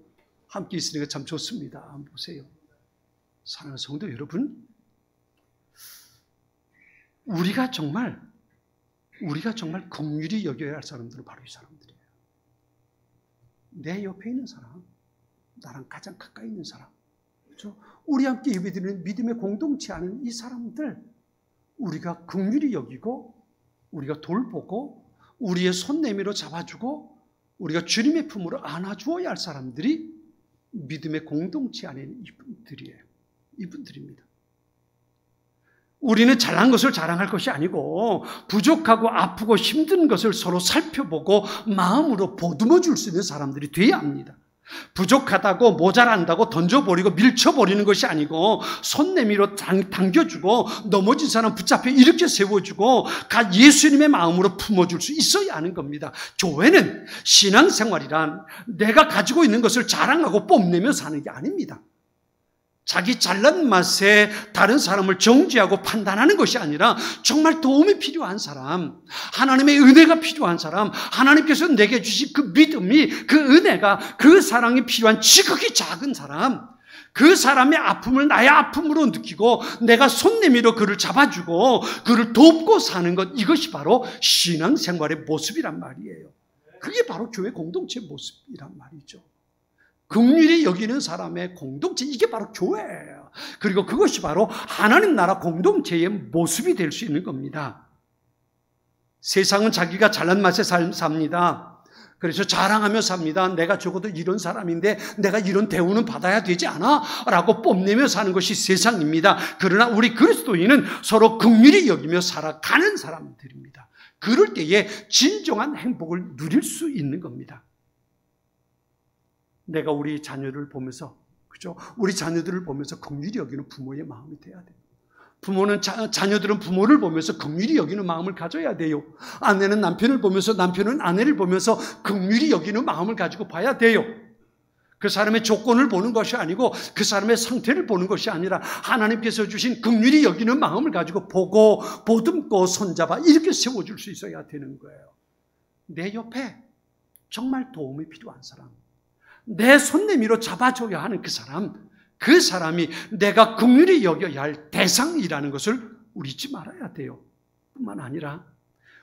함께 있으니까 참 좋습니다. 한번 보세요. 사랑하는 성도 여러분, 우리가 정말 긍휼히 여겨야 할 사람들은 바로 이 사람들이에요. 내 옆에 있는 사람, 나랑 가장 가까이 있는 사람, 그렇죠? 우리 함께 예배드리는 믿음의 공동체 안에 이 사람들, 우리가 긍휼히 여기고 우리가 돌보고 우리의 손 내밀어 잡아주고 우리가 주님의 품으로 안아주어야 할 사람들이 믿음의 공동체 안에 있는 이분들이에요. 이분들입니다. 우리는 잘난 것을 자랑할 것이 아니고 부족하고 아프고 힘든 것을 서로 살펴보고 마음으로 보듬어 줄 수 있는 사람들이 돼야 합니다. 부족하다고 모자란다고 던져버리고 밀쳐버리는 것이 아니고 손 내밀어 당겨주고 넘어진 사람 붙잡혀 이렇게 세워주고 예수님의 마음으로 품어줄 수 있어야 하는 겁니다. 교회는 신앙생활이란 내가 가지고 있는 것을 자랑하고 뽐내며 사는 게 아닙니다. 자기 잘난 맛에 다른 사람을 정죄하고 판단하는 것이 아니라 정말 도움이 필요한 사람, 하나님의 은혜가 필요한 사람, 하나님께서 내게 주신 그 믿음이, 그 은혜가, 그 사랑이 필요한 지극히 작은 사람, 그 사람의 아픔을 나의 아픔으로 느끼고 내가 손 내밀어 그를 잡아주고 그를 돕고 사는 것, 이것이 바로 신앙생활의 모습이란 말이에요. 그게 바로 교회 공동체의 모습이란 말이죠. 긍휼히 여기는 사람의 공동체, 이게 바로 교회예요. 그리고 그것이 바로 하나님 나라 공동체의 모습이 될 수 있는 겁니다. 세상은 자기가 잘난 맛에 삽니다. 그래서 자랑하며 삽니다. 내가 적어도 이런 사람인데 내가 이런 대우는 받아야 되지 않아? 라고 뽐내며 사는 것이 세상입니다. 그러나 우리 그리스도인은 서로 긍휼히 여기며 살아가는 사람들입니다. 그럴 때에 진정한 행복을 누릴 수 있는 겁니다. 내가 우리 자녀를 보면서, 그죠? 우리 자녀들을 보면서 긍휼히 여기는 부모의 마음이 돼야 돼요. 부모는 자녀들은 부모를 보면서 긍휼히 여기는 마음을 가져야 돼요. 아내는 남편을 보면서, 남편은 아내를 보면서 긍휼히 여기는 마음을 가지고 봐야 돼요. 그 사람의 조건을 보는 것이 아니고 그 사람의 상태를 보는 것이 아니라 하나님께서 주신 긍휼히 여기는 마음을 가지고 보고 보듬고 손잡아 이렇게 세워줄 수 있어야 되는 거예요. 내 옆에 정말 도움이 필요한 사람, 내 손 내밀어 잡아줘야 하는 그 사람이 내가 긍휼히 여겨야 할 대상이라는 것을 우리 잊지 말아야 돼요. 뿐만 아니라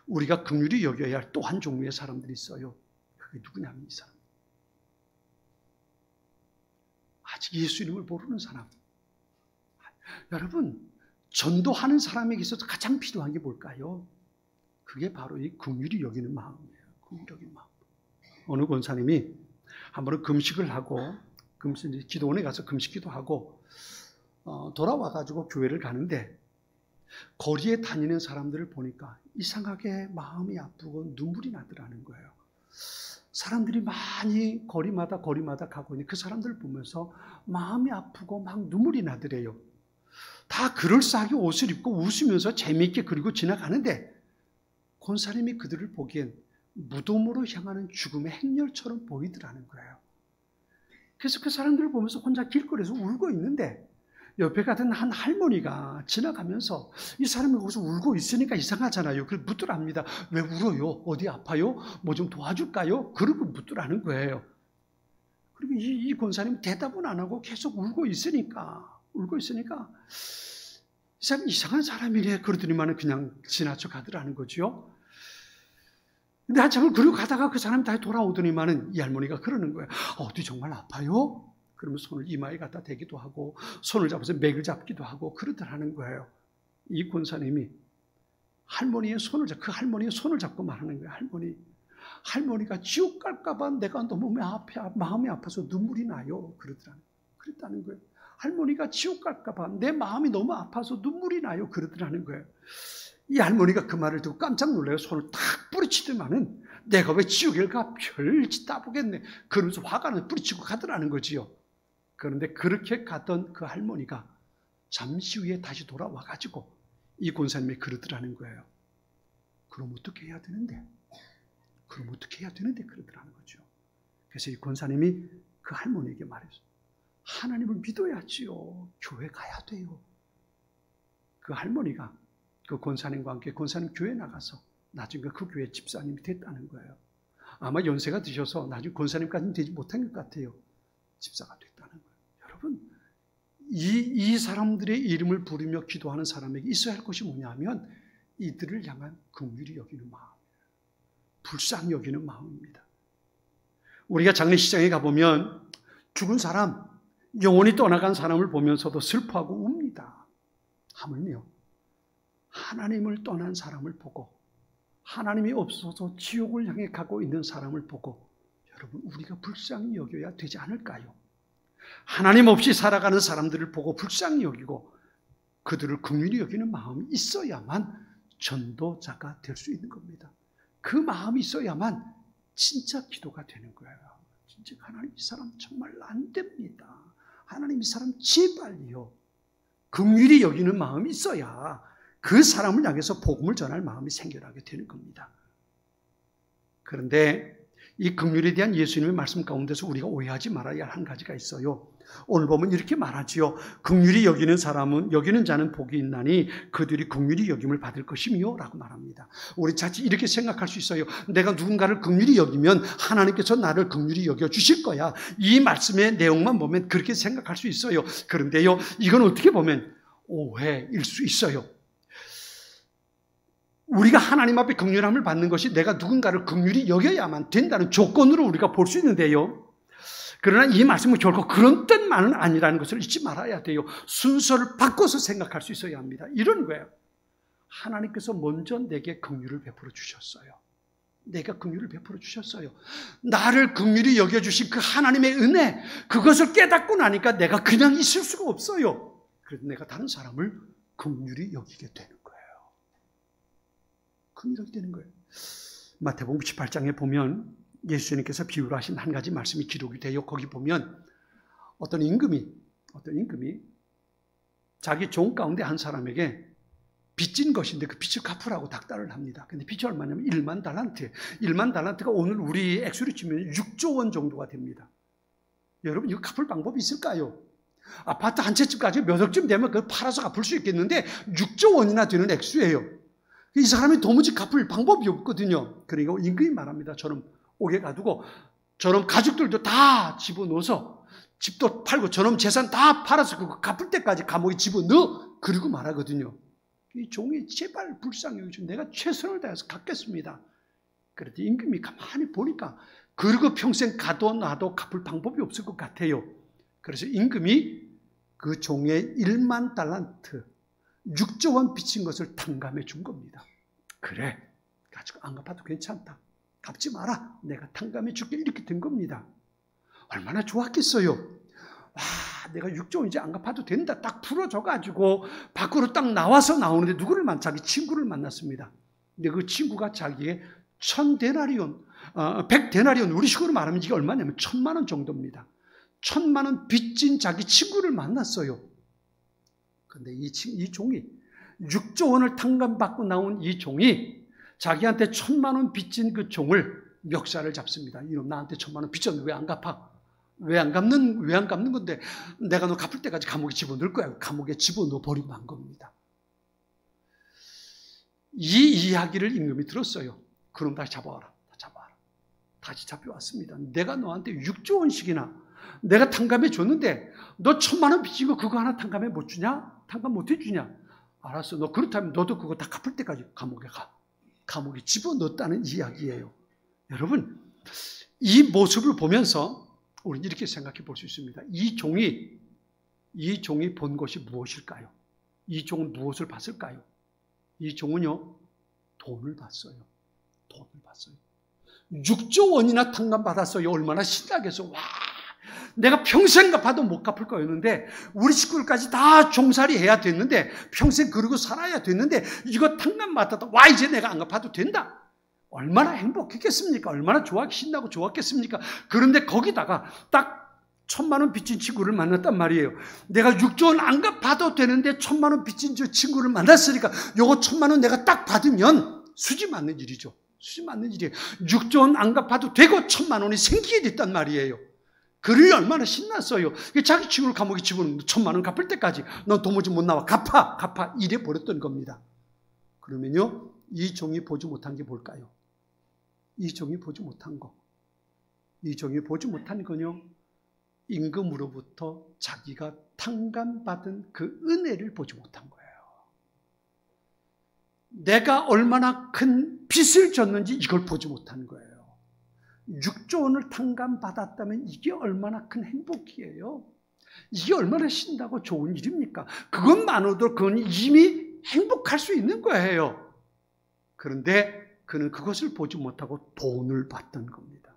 우리가 긍휼히 여겨야 할 또 한 종류의 사람들이 있어요. 그게 누구냐면 이 사람. 아직 예수님을 모르는 사람. 여러분, 전도하는 사람에게 있어서 가장 필요한 게 뭘까요? 그게 바로 이 긍휼히 여기는 마음이에요. 긍휼히 여기는 마음. 어느 권사님이 한 번은 금식을 하고 기도원에 가서 금식기도 하고 돌아와가지고 교회를 가는데 거리에 다니는 사람들을 보니까 이상하게 마음이 아프고 눈물이 나더라는 거예요. 사람들이 많이 거리마다 가고 있는데 그 사람들을 보면서 마음이 아프고 막 눈물이 나더래요. 다 그럴싸하게 옷을 입고 웃으면서 재미있게 그리고 지나가는데 권사님이 그들을 보기엔 무덤으로 향하는 죽음의 행렬처럼 보이더라는 거예요. 그래서 그 사람들을 보면서 혼자 길거리에서 울고 있는데 옆에 가던 한 할머니가 지나가면서 이 사람이 거기서 울고 있으니까 이상하잖아요. 그래서 묻더랍니다. 왜 울어요? 어디 아파요? 뭐 좀 도와줄까요? 그러고 묻더라는 거예요. 그리고 이 권사님 대답은 안 하고 계속 울고 있으니까 이 사람 이상한 사람이래 그러더니만 그냥 지나쳐 가더라는 거죠. 근데 한참을 그러고 가다가 그 사람이 다시 돌아오더니만은 이 할머니가 그러는 거예요. 어디 정말 아파요? 그러면 손을 이마에 갖다 대기도 하고 손을 잡아서 맥을 잡기도 하고 그러더라는 거예요. 이 권사님이 그 할머니의 손을 잡고 말하는 거예요. 할머니가 지옥 갈까봐 내가 너무 마음이 아파서 눈물이 나요. 그랬다는 거예요. 할머니가 지옥 갈까봐 내 마음이 너무 아파서 눈물이 나요. 그러더라는 거예요. 이 할머니가 그 말을 듣고 깜짝 놀라요. 손을 탁 뿌리치더만은 내가 왜 지옥에 가 별짓 다 보겠네. 그러면서 화가 뿌리치고 가더라는 거지요. 그런데 그렇게 가던 그 할머니가 잠시 후에 다시 돌아와가지고 이 권사님이 그러더라는 거예요. 그럼 어떻게 해야 되는데 그러더라는 거죠. 그래서 이 권사님이 그 할머니에게 말했어요. 하나님을 믿어야지요. 교회 가야 돼요. 그 할머니가 그 권사님과 함께 권사님 교회 나가서 나중에 그 교회 집사님이 됐다는 거예요. 아마 연세가 드셔서 나중에 권사님까지는 되지 못한 것 같아요. 집사가 됐다는 거예요. 여러분, 이 사람들의 이름을 부르며 기도하는 사람에게 있어야 할 것이 뭐냐면 이들을 향한 긍휼히 여기는 마음, 불쌍히 여기는 마음입니다. 우리가 장례식장에 가보면 죽은 사람, 영혼이 떠나간 사람을 보면서도 슬퍼하고 웁니다. 하물며 하나님을 떠난 사람을 보고 하나님이 없어서 지옥을 향해 가고 있는 사람을 보고 여러분 우리가 불쌍히 여겨야 되지 않을까요? 하나님 없이 살아가는 사람들을 보고 불쌍히 여기고 그들을 긍휼히 여기는 마음이 있어야만 전도자가 될 수 있는 겁니다. 그 마음이 있어야만 진짜 기도가 되는 거예요. 진짜 하나님 이 사람 정말 안 됩니다. 하나님 이 사람 제발요. 긍휼히 여기는 마음이 있어야 그 사람을 향해서 복음을 전할 마음이 생겨나게 되는 겁니다. 그런데 이 긍휼에 대한 예수님의 말씀 가운데서 우리가 오해하지 말아야 할 한 가지가 있어요. 오늘 보면 이렇게 말하지요. 긍휼히 여기는 자는 복이 있나니 그들이 긍휼히 여김을 받을 것이며 라고 말합니다. 우리 자칫 이렇게 생각할 수 있어요. 내가 누군가를 긍휼히 여기면 하나님께서 나를 긍휼히 여겨 주실 거야. 이 말씀의 내용만 보면 그렇게 생각할 수 있어요. 그런데요, 이건 어떻게 보면 오해일 수 있어요. 우리가 하나님 앞에 긍휼함을 받는 것이 내가 누군가를 긍휼히 여겨야만 된다는 조건으로 우리가 볼 수 있는데요. 그러나 이 말씀은 결코 그런 뜻만은 아니라는 것을 잊지 말아야 돼요. 순서를 바꿔서 생각할 수 있어야 합니다. 이런 거예요. 하나님께서 먼저 내게 긍휼을 베풀어 주셨어요. 내가 긍휼을 베풀어 주셨어요. 나를 긍휼히 여겨주신 그 하나님의 은혜, 그것을 깨닫고 나니까 내가 그냥 있을 수가 없어요. 그래서 내가 다른 사람을 긍휼히 여기게 되는 거예요. 긍휼하게 되는 거예요. 마태복음 18장에 보면 예수님께서 비유로 하신 한 가지 말씀이 기록이 돼요. 거기 보면 어떤 임금이 자기 종 가운데 한 사람에게 빚진 것인데 그 빚을 갚으라고 닥달을 합니다. 근데 빚이 얼마냐면 1만 달란트. 1만 달란트가 오늘 우리 액수로 치면 6조 원 정도가 됩니다. 여러분, 이거 갚을 방법이 있을까요? 아파트 한 채집 가지고 몇 억쯤 되면 그걸 팔아서 갚을 수 있겠는데 6조 원이나 되는 액수예요. 이 사람이 도무지 갚을 방법이 없거든요. 그러니까 임금이 말합니다. 저놈 옥에 가두고 저놈 가족들도 다 집어넣어서 집도 팔고 저놈 재산 다 팔아서 그거 갚을 때까지 감옥에 집어넣어. 그러고 말하거든요. 이 종이 제발 불쌍히 여기서 내가 최선을 다해서 갚겠습니다. 그런데 임금이 가만히 보니까 그리고 평생 가도 놔도 갚을 방법이 없을 것 같아요. 그래서 임금이 그 종의 1만 달란트 6조 원 빚진 것을 탕감해 준 겁니다. 그래, 가지고 안 갚아도 괜찮다. 갚지 마라. 내가 탕감해 줄게. 이렇게 된 겁니다. 얼마나 좋았겠어요. 와, 내가 6조 원 이제 안 갚아도 된다. 딱 풀어줘가지고 밖으로 딱 나오는데 누구를 자기 친구를 만났습니다. 근데 그 친구가 자기의 1000데나리온, 100데나리온, 우리식으로 말하면 이게 얼마냐면 1000만 원 정도입니다. 1000만 원 빚진 자기 친구를 만났어요. 근데 이 종이 6조 원을 탕감받고 나온 이 종이 자기한테 1000만 원 빚진 그 종을 멱살을 잡습니다. 이놈 나한테 1000만 원 빚졌는데 왜 안 갚아? 왜 안 갚는 건데 내가 너 갚을 때까지 감옥에 집어넣을 거야. 감옥에 집어넣어 버리고 한 겁니다. 이 이야기를 임금이 들었어요. 그럼 다시 잡아와라. 다시 잡혀왔습니다. 내가 너한테 6조 원씩이나 내가 탕감해 줬는데 너 1000만 원 빚진 거 그거 하나 탕감해 못 주냐? 탕감 못 해주냐? 알았어. 너 그렇다면 너도 그거 다 갚을 때까지 감옥에 가. 감옥에 집어넣었다는 이야기예요. 여러분, 이 모습을 보면서 우리는 이렇게 생각해 볼 수 있습니다. 이 종이 본 것이 무엇일까요? 이 종은 무엇을 봤을까요? 이 종은요, 돈을 봤어요. 6조 원이나 탕감받았어요. 얼마나 신나겠어. 와, 내가 평생 갚아도 못 갚을 거였는데 우리 식구들까지 다 종살이 해야 됐는데 평생 그러고 살아야 됐는데 이거 탕감받았다. 와, 이제 내가 안 갚아도 된다. 얼마나 행복했겠습니까? 얼마나 신나고 좋았겠습니까? 그런데 거기다가 딱 1000만 원 빚진 친구를 만났단 말이에요. 내가 6조 원 안 갚아도 되는데 1000만 원 빚진 저 친구를 만났으니까 요거 1000만 원 내가 딱 받으면 수지 맞는 일이죠. 6조 원 안 갚아도 되고 1000만 원이 생기게 됐단 말이에요. 그를 얼마나 신났어요. 자기 친구를 감옥에 집어넣으면 1000만 원 갚을 때까지 넌 도무지 못 나와. 갚아. 이래 버렸던 겁니다. 그러면요, 이 종이 보지 못한 게 뭘까요? 이 종이 보지 못한 건요, 임금으로부터 자기가 탕감받은 그 은혜를 보지 못한 거예요. 내가 얼마나 큰 빚을 졌는지 이걸 보지 못한 거예요. 6조 원을 탕감받았다면 이게 얼마나 큰 행복이에요. 이게 얼마나 신나고 좋은 일입니까? 그것만으로도 그건 이미 행복할 수 있는 거예요. 그런데 그는 그것을 보지 못하고 돈을 받던 겁니다.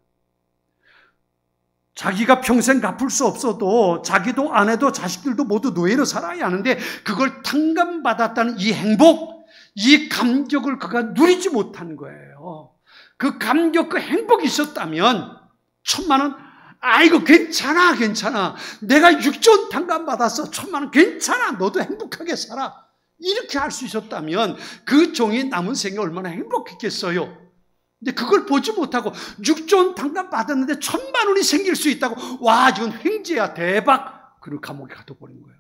자기가 평생 갚을 수 없어도 자기도 아내도 자식들도 모두 노예로 살아야 하는데 그걸 탕감받았다는 이 행복, 이 감격을 그가 누리지 못한 거예요. 그 감격, 그 행복이 있었다면 1000만 원, 아이고 괜찮아. 내가 6조 원 탕감받았어. 1000만 원 괜찮아. 너도 행복하게 살아. 이렇게 할 수 있었다면 그 종이 남은 생에 얼마나 행복했겠어요. 근데 그걸 보지 못하고 6조 탕감 받았는데 1,000만 원이 생길 수 있다고, 와, 이건 횡재야, 대박. 그리고 감옥에 가둬버린 거예요.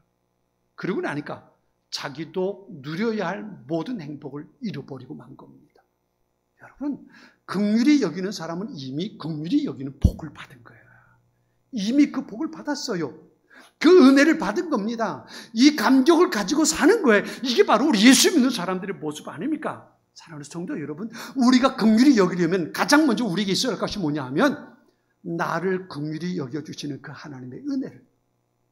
그러고 나니까 자기도 누려야 할 모든 행복을 잃어버리고 만 겁니다. 여러분, 긍휼히 여기는 사람은 이미 긍휼히 여기는 복을 받은 거예요. 이미 그 복을 받았어요. 그 은혜를 받은 겁니다. 이 감격을 가지고 사는 거예요. 이게 바로 우리 예수 믿는 사람들의 모습 아닙니까? 사랑하는 성도 여러분, 우리가 긍휼히 여기려면 가장 먼저 우리에게 있어야 할 것이 뭐냐 하면, 나를 긍휼히 여겨주시는 그 하나님의 은혜를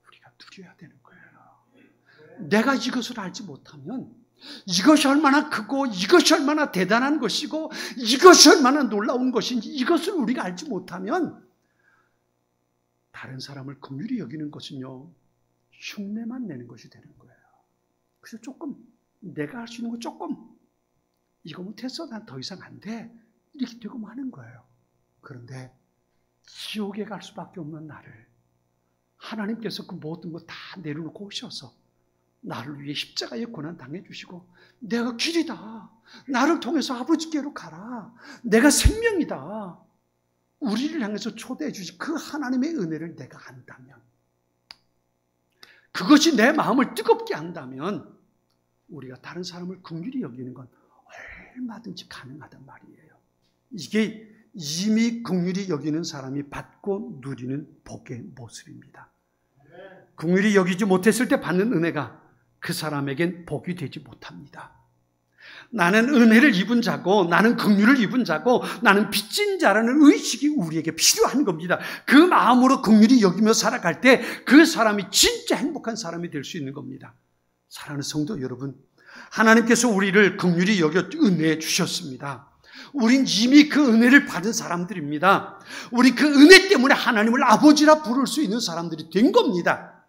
우리가 누려야 되는 거예요. 내가 이것을 알지 못하면, 이것이 얼마나 크고 이것이 얼마나 대단한 것이고 이것이 얼마나 놀라운 것인지 이것을 우리가 알지 못하면, 다른 사람을 긍휼히 여기는 것은요, 흉내만 내는 것이 되는 거예요. 그래서 조금, 내가 할 수 있는 거 조금, 이거 못했어, 난 더 이상 안 돼, 이렇게 되고 마는 거예요. 그런데 지옥에 갈 수밖에 없는 나를 하나님께서 그 모든 거 다 내려놓고 오셔서 나를 위해 십자가의 고난 당해주시고, 내가 길이다, 나를 통해서 아버지께로 가라, 내가 생명이다, 우리를 향해서 초대해 주신 그 하나님의 은혜를 내가 안다면, 그것이 내 마음을 뜨겁게 한다면, 우리가 다른 사람을 긍휼히 여기는 건 얼마든지 가능하단 말이에요. 이게 이미 긍휼히 여기는 사람이 받고 누리는 복의 모습입니다. 긍휼히 여기지 못했을 때 받는 은혜가 그 사람에겐 복이 되지 못합니다. 나는 은혜를 입은 자고, 나는 긍휼을 입은 자고, 나는 빚진 자라는 의식이 우리에게 필요한 겁니다. 그 마음으로 긍휼히 여기며 살아갈 때 그 사람이 진짜 행복한 사람이 될 수 있는 겁니다. 사랑하는 성도 여러분, 하나님께서 우리를 긍휼히 여겨 은혜해 주셨습니다. 우린 이미 그 은혜를 받은 사람들입니다. 우리 그 은혜 때문에 하나님을 아버지라 부를 수 있는 사람들이 된 겁니다.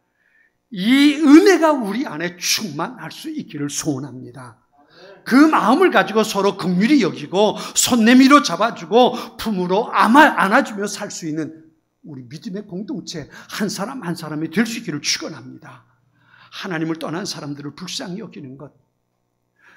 이 은혜가 우리 안에 충만할 수 있기를 소원합니다. 그 마음을 가지고 서로 긍휼히 여기고 손 내밀어 잡아주고 품으로 안아주며 살 수 있는 우리 믿음의 공동체 한 사람 한 사람이 될 수 있기를 축원합니다. 하나님을 떠난 사람들을 불쌍히 여기는 것,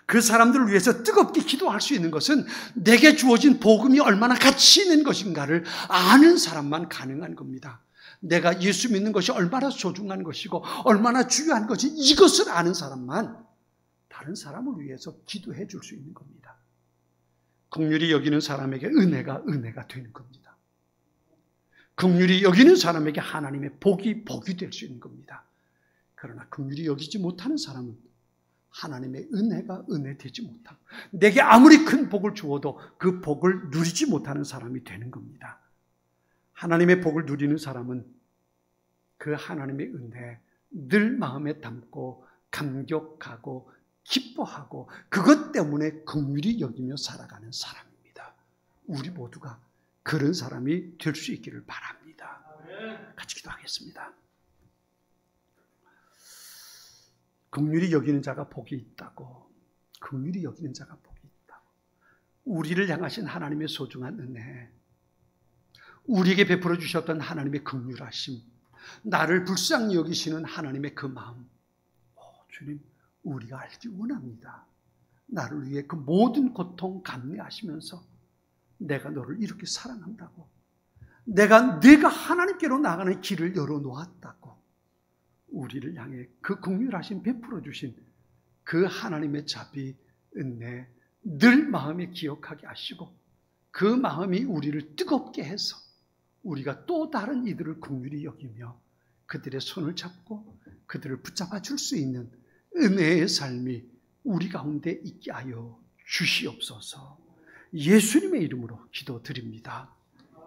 그 사람들을 위해서 뜨겁게 기도할 수 있는 것은 내게 주어진 복음이 얼마나 가치 있는 것인가를 아는 사람만 가능한 겁니다. 내가 예수 믿는 것이 얼마나 소중한 것이고 얼마나 중요한 것이, 이것을 아는 사람만 다른 사람을 위해서 기도해 줄 수 있는 겁니다. 긍휼히 여기는 사람에게 은혜가 되는 겁니다. 긍휼히 여기는 사람에게 하나님의 복이 될 수 있는 겁니다. 그러나 긍휼히 여기지 못하는 사람은 하나님의 은혜가 되지 못하고, 내게 아무리 큰 복을 주어도 그 복을 누리지 못하는 사람이 되는 겁니다. 하나님의 복을 누리는 사람은 그 하나님의 은혜 늘 마음에 담고 감격하고 기뻐하고 그것 때문에 긍휼히 여기며 살아가는 사람입니다. 우리 모두가 그런 사람이 될 수 있기를 바랍니다. 같이 기도하겠습니다. 긍휼히 여기는 자가 복이 있다고, 긍휼히 여기는 자가 복이 있다고. 우리를 향하신 하나님의 소중한 은혜, 우리에게 베풀어 주셨던 하나님의 긍휼하심, 나를 불쌍히 여기시는 하나님의 그 마음, 주님, 우리가 알기 원합니다. 나를 위해 그 모든 고통 감내하시면서 내가 너를 이렇게 사랑한다고, 내가 하나님께로 나가는 길을 열어놓았다고, 우리를 향해 그 긍휼하심 베풀어 주신 그 하나님의 자비, 은혜 늘 마음에 기억하게 하시고, 그 마음이 우리를 뜨겁게 해서 우리가 또 다른 이들을 긍휼히 여기며 그들의 손을 잡고 그들을 붙잡아 줄 수 있는 은혜의 삶이 우리 가운데 있게 하여 주시옵소서. 예수님의 이름으로 기도드립니다.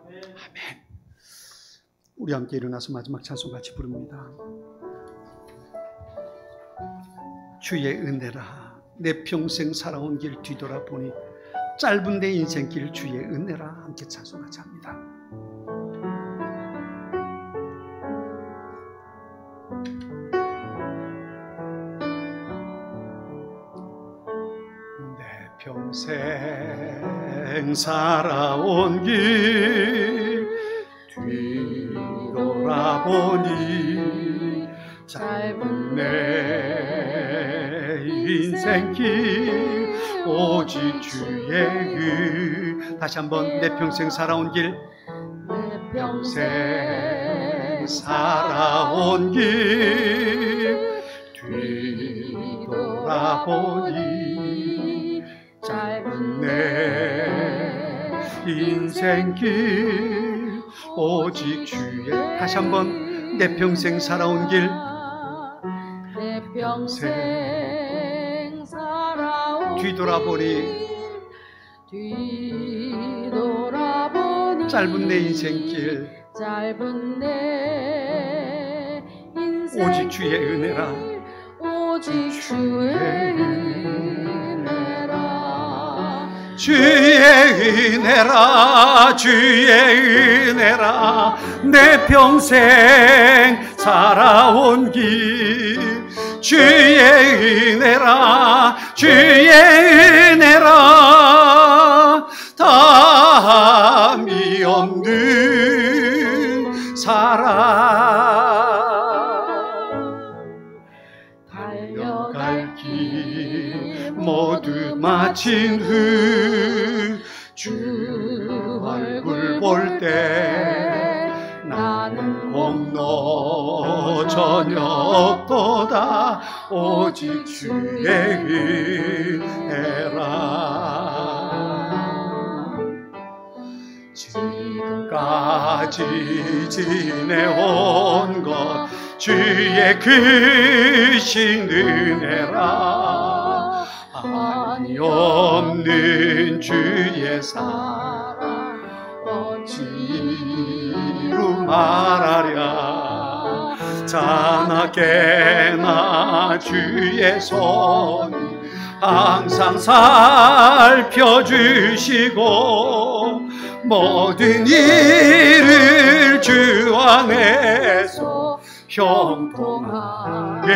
아멘. 우리 함께 일어나서 마지막 찬송 같이 부릅니다. 주의 은혜라, 내 평생 살아온 길 뒤돌아보니 짧은 내 인생길 주의 은혜라. 함께 찬송하자 합니다. 내 평생 살아온 길 뒤돌아보니 짧은 내 인생길 오직 주의 의. 다시 한번 내 평생 살아온 길, 내 평생 살아온 길 뒤돌아보니 짧은 내 인생길 오직 주의. 다시 한번 내 평생 살아온 길, 내 평생 살아온 뒤돌아보니 짧은 내 인생길 짧은 내 인생 오직 주의 은혜라. 오직 주의 은혜라 주의 은혜라 주의 은혜라 내 평생 살아온 길 주의 은혜라 주의 은혜라 담이 없는 사랑 달려갈 길 모두 마친 후 주 얼굴 볼 때 나는 공로 전혀 없도다 오직 주의 은혜라. 지금까지 지내온 것 주의 크신 은혜라. 아니 없는 주의 사랑 어찌로 말하랴. 자나 깨나 주의 손이 항상 살펴주시고 모든 일을 주 안에서 형통하게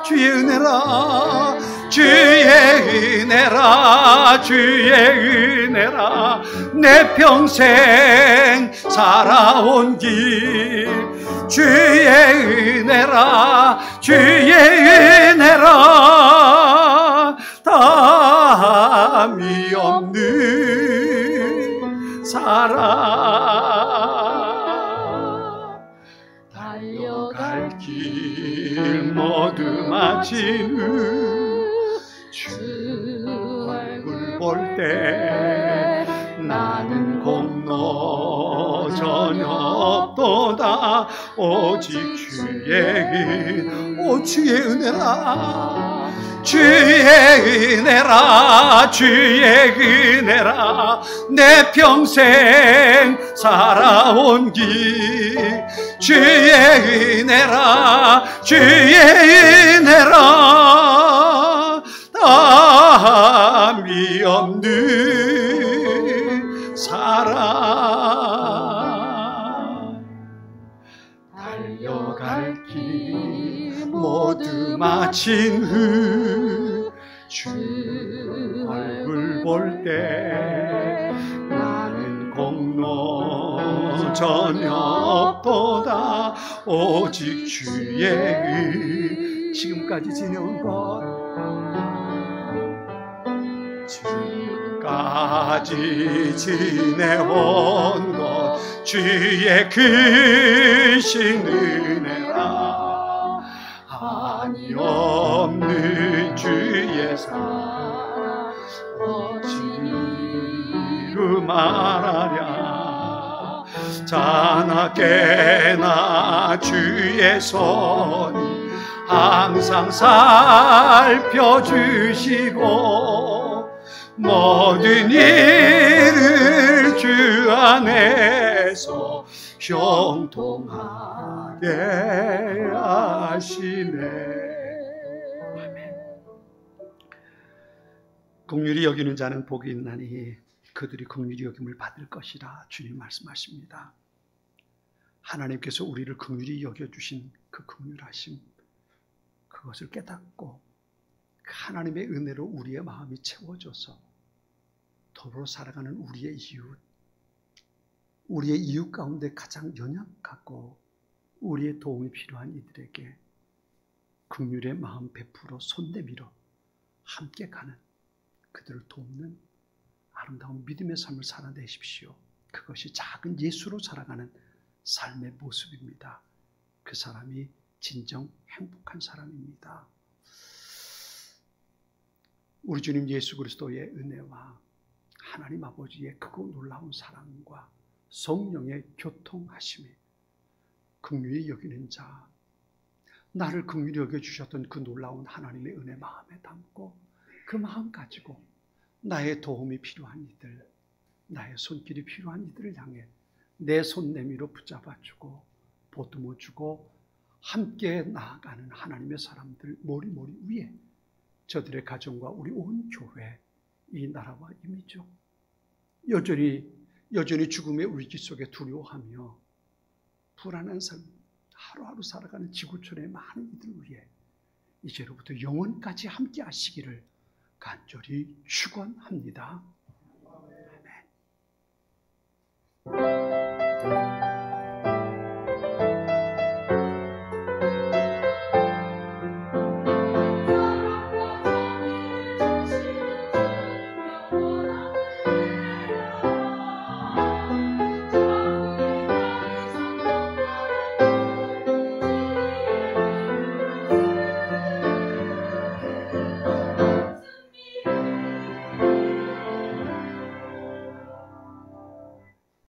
주의 은혜라 주의 은혜라 주의 은혜라 내 평생 살아온 길 주의 은혜라 주의 은혜라 담이 없는 사랑 달려갈 길 모두 마친 후 주 얼굴 볼 때 나는 공로 전혀 없도다 오직 주의 은혜라 주의 은혜라 주의 은혜라 내 평생 살아온 길 주의 은혜라 주의 은혜라 담이 없는 사랑 달려갈 길 모두 마친 후 주 얼굴 볼 때 나는 공로 전혀 없도다 오직 주의 의. 지금까지 지내온 것 지금까지 지내온 것 주의 크신 은혜라. 한이 없는 주의 사랑 어찌로 말하랴. 자나 깨나 주의 손이 항상 살펴주시고 모든 일을 주 안에서 형통하게 하시네. 아멘. 긍휼히 여기는 자는 복이 있나니 그들이 긍휼히 여김을 받을 것이라 주님 말씀하십니다. 하나님께서 우리를 긍휼히 여겨주신 그 긍휼하심 그것을 깨닫고 하나님의 은혜로 우리의 마음이 채워져서 더불어 살아가는 우리의 이웃 가운데 가장 연약하고 우리의 도움이 필요한 이들에게 긍휼의 마음 베풀어 손 내밀어 함께 가는 그들을 돕는 아름다운 믿음의 삶을 살아내십시오. 그것이 작은 예수로 살아가는 삶의 모습입니다. 그 사람이 진정 행복한 사람입니다. 우리 주님 예수 그리스도의 은혜와 하나님 아버지의 크고 놀라운 사랑과 성령의 교통하심이 긍휼히 여기는 자, 나를 긍휼히 여겨주셨던 그 놀라운 하나님의 은혜 마음에 담고 그 마음 가지고 나의 도움이 필요한 이들, 나의 손길이 필요한 이들을 향해 내 손 내밀어 붙잡아주고 보듬어주고 함께 나아가는 하나님의 사람들 모리모리 위에 저들의 가정과 우리 온 교회, 이 나라와 이 민족, 여전히 죽음의 위기 속에 두려워하며 불안한 삶 하루하루 살아가는 지구촌의 많은 이들 위해 이제로부터 영원까지 함께 하시기를 간절히 축원합니다. 아멘.